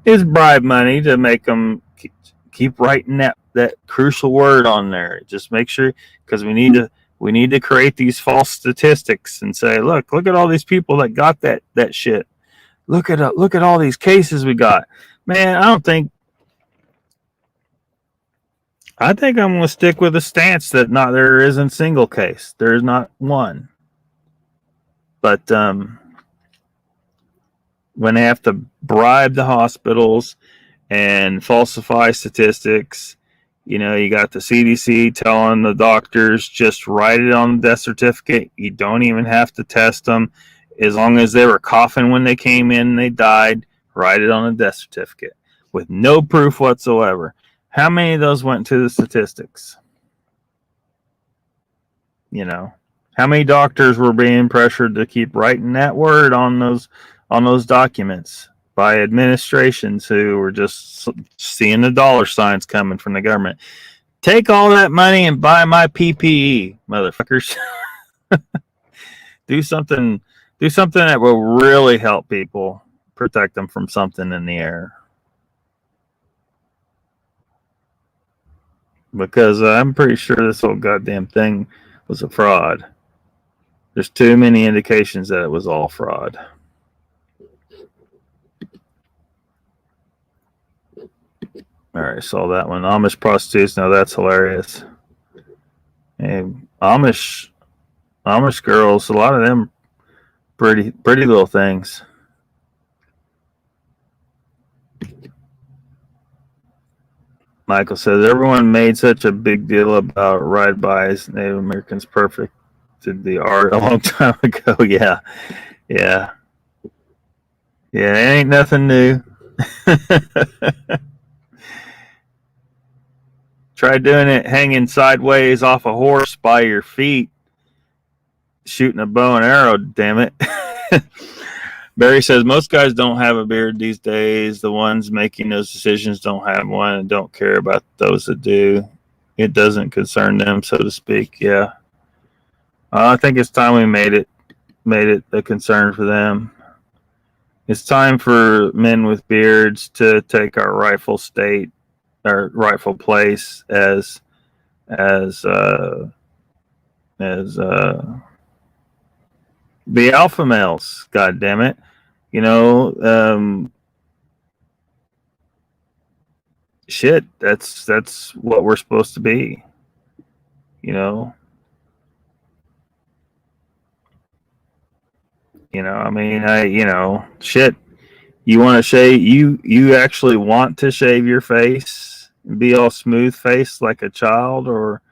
Is bribe money to make them keep writing that crucial word on there. Just make sure, because we need to create these false statistics and say, look at all these people that got that shit. Look at all these cases we got. Man, I think I'm going to stick with the stance that there isn't a single case. There is not one. But when they have to bribe the hospitals and falsify statistics, you got the CDC telling the doctors, just write it on the death certificate. You don't even have to test them. As long as they were coughing when they came in and they died, write it on a death certificate with no proof whatsoever. How many of those went to the statistics? How many doctors were being pressured to keep writing that word on those documents by administrations who were just seeing the dollar signs coming from the government? Take all that money and buy my PPE, motherfuckers. Do something that will really help people, protect them from something in the air. Because I'm pretty sure this whole goddamn thing was a fraud. There's too many indications that it was all fraud. All right, saw that one. Amish prostitutes. Now that's hilarious. Hey, Amish girls, a lot of them pretty little things. Michael says, everyone made such a big deal about ride-bys. Native Americans perfected the art a long time ago. Yeah. It ain't nothing new. Try doing it hanging sideways off a horse by your feet, shooting a bow and arrow, damn it. Barry says most guys don't have a beard these days. The ones making those decisions don't have one and don't care about those that do. It doesn't concern them, so to speak. Yeah, I think it's time we made it a concern for them. It's time for men with beards to take our rightful place as the alpha males. God damn it, you know. Shit, that's what we're supposed to be, you know. I mean, shit. You want to shave? You actually want to shave your face, be all smooth faced like a child, or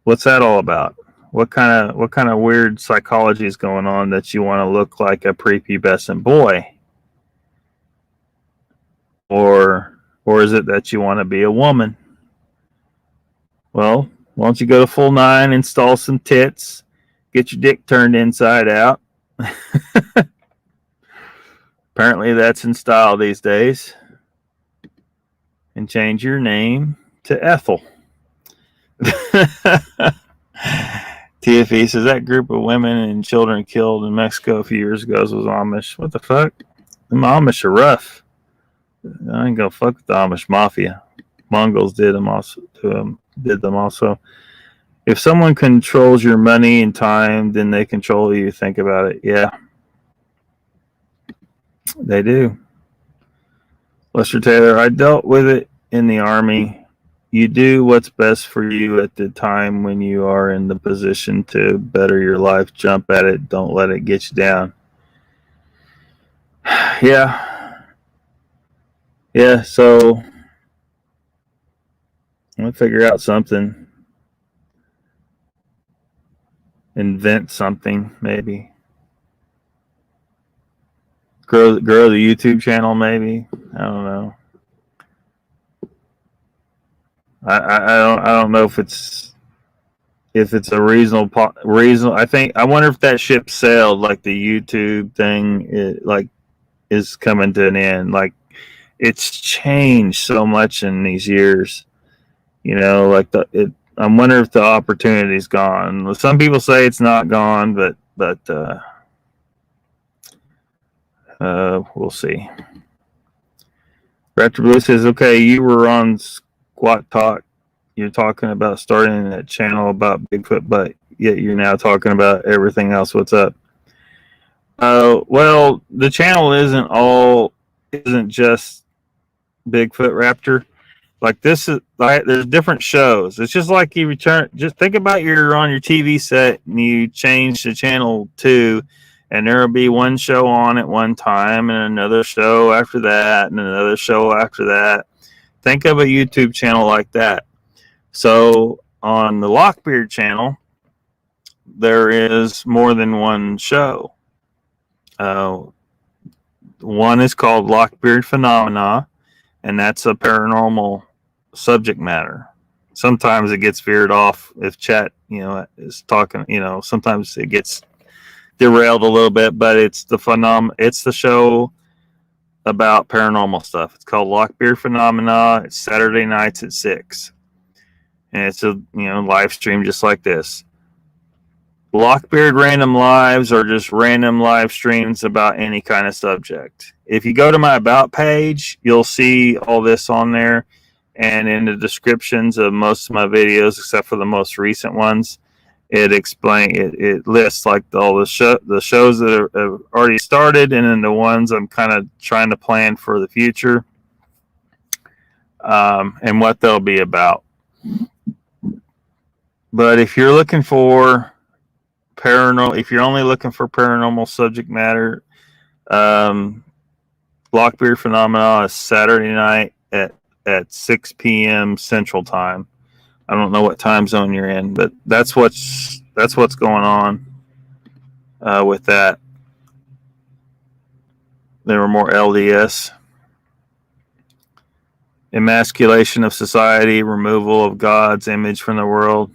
what's that all about? What kind of weird psychology is going on that you want to look like a prepubescent boy, or is it that you want to be a woman? Well, why don't you go to full 9, install some tits, get your dick turned inside out. Apparently that's in style these days. And change your name to Ethel. TFE says that group of women and children killed in Mexico a few years ago was Amish. What the fuck? The Amish are rough. I ain't gonna fuck with the Amish mafia. Mongols did them also. If someone controls your money and time, then they control you. Think about it. Yeah, they do. Lester Taylor, I dealt with it in the Army. You do what's best for you at the time when you are in the position to better your life. Jump at it. Don't let it get you down. Yeah. Yeah, so I'm going to figure out something. Invent something, maybe. Grow the YouTube channel, maybe. I don't know. I don't know if it's a reasonable. I wonder if that ship sailed, like the YouTube thing, is coming to an end. Like it's changed so much in these years. Like I wonder if the opportunity's gone. Some people say it's not gone, but we'll see. Raptor Blue says, okay, you were on Squat Talk. You're talking about starting that channel about Bigfoot, but yet you're now talking about everything else. What's up? Well, the channel isn't just Bigfoot Raptor. Like this is like there's different shows. It's just like just think about you're on your TV set and you change the channel to, and there'll be one show on at one time and another show after that and another show after that. Think of a YouTube channel like that. So on the Lockbeard channel, there is more than one show. One is called Lockbeard Phenomena, and that's a paranormal subject matter. Sometimes it gets veered off if chat, is talking. Sometimes it gets derailed a little bit, but it's the show about paranormal stuff. It's called Lockbeard Phenomena. It's Saturday nights at 6. And it's a live stream just like this. Lockbeard Random Lives are just random live streams about any kind of subject. If you go to my About page, you'll see all this on there. And in the descriptions of most of my videos, except for the most recent ones, it lists like all the shows that have already started, and then the ones I'm kind of trying to plan for the future, and what they'll be about. But if you're looking for if you're only looking for paranormal subject matter, Lockbeard Phenomena is Saturday night at 6 p.m. Central Time. I don't know what time zone you're in, but that's what's going on with that. There were more LDS. Emasculation of society, removal of God's image from the world.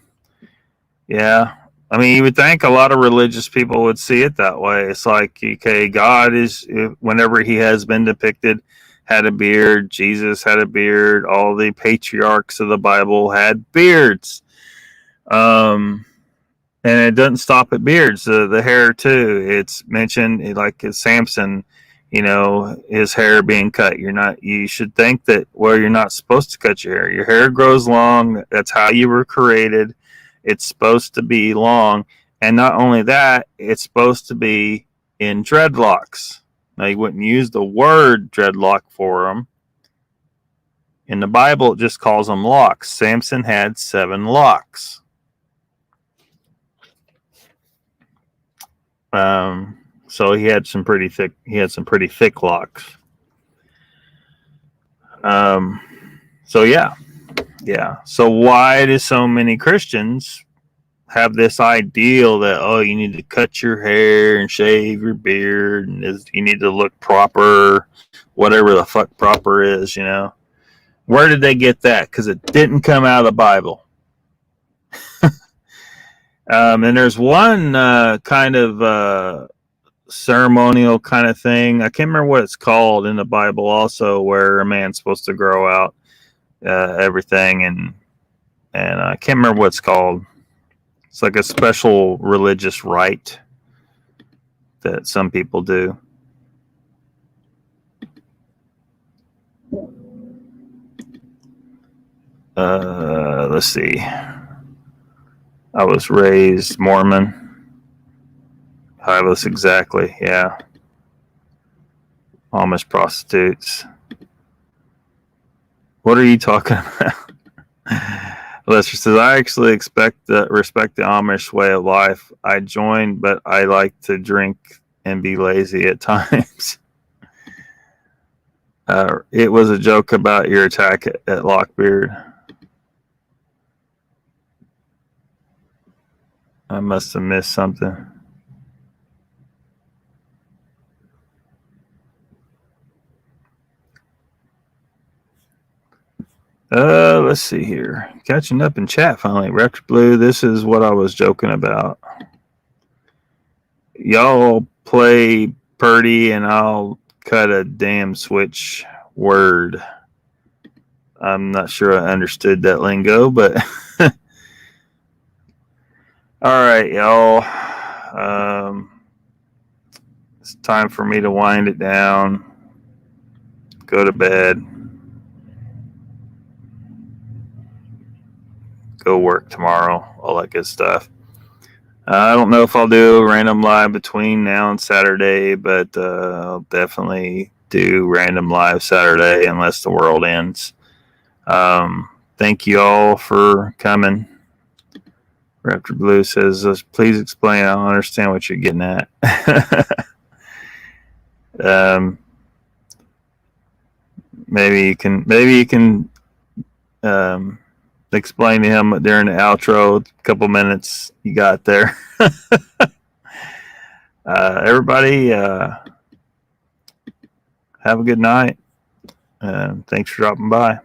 Yeah, I mean, you would think a lot of religious people would see it that way. It's like, okay, God is, whenever he has been depicted, had a beard. Jesus had a beard. All the patriarchs of the Bible had beards. And it doesn't stop at beards. The hair too. It's mentioned like Samson, his hair being cut. You should think that, well, you're not supposed to cut your hair. Your hair grows long. That's how you were created. It's supposed to be long. And not only that, it's supposed to be in dreadlocks. Now, you wouldn't use the word dreadlock for them. In the Bible, it just calls them locks. Samson had 7 locks. So he had some pretty thick locks. So yeah. So why do so many Christians have this ideal that, oh, you need to cut your hair and shave your beard and you need to look proper, whatever the fuck proper is, Where did they get that? Because it didn't come out of the Bible. And there's one kind of ceremonial kind of thing. I can't remember what it's called in the Bible also, where a man's supposed to grow out everything, and I can't remember what it's called. It's like a special religious rite that some people do. Let's see. I was raised Mormon. I was exactly, yeah. Amish prostitutes. What are you talking about? Lester says, I actually respect the Amish way of life. I joined, but I like to drink and be lazy at times. It was a joke about your attack at Lockbeard. I must have missed something. Let's see here. Catching up in chat finally. Rector Blue, this is what I was joking about. Y'all play Purdy and I'll cut a damn switch word. I'm not sure I understood that lingo, but all right, y'all. It's time for me to wind it down. Go to bed. Go work tomorrow. All that good stuff. I don't know if I'll do a random live between now and Saturday, but I'll definitely do random live Saturday unless the world ends. Thank you all for coming. Raptor Blue says, please explain. I don't understand what you're getting at. Maybe you can explain to him during the outro, a couple minutes you got there. Everybody, have a good night. Thanks for dropping by.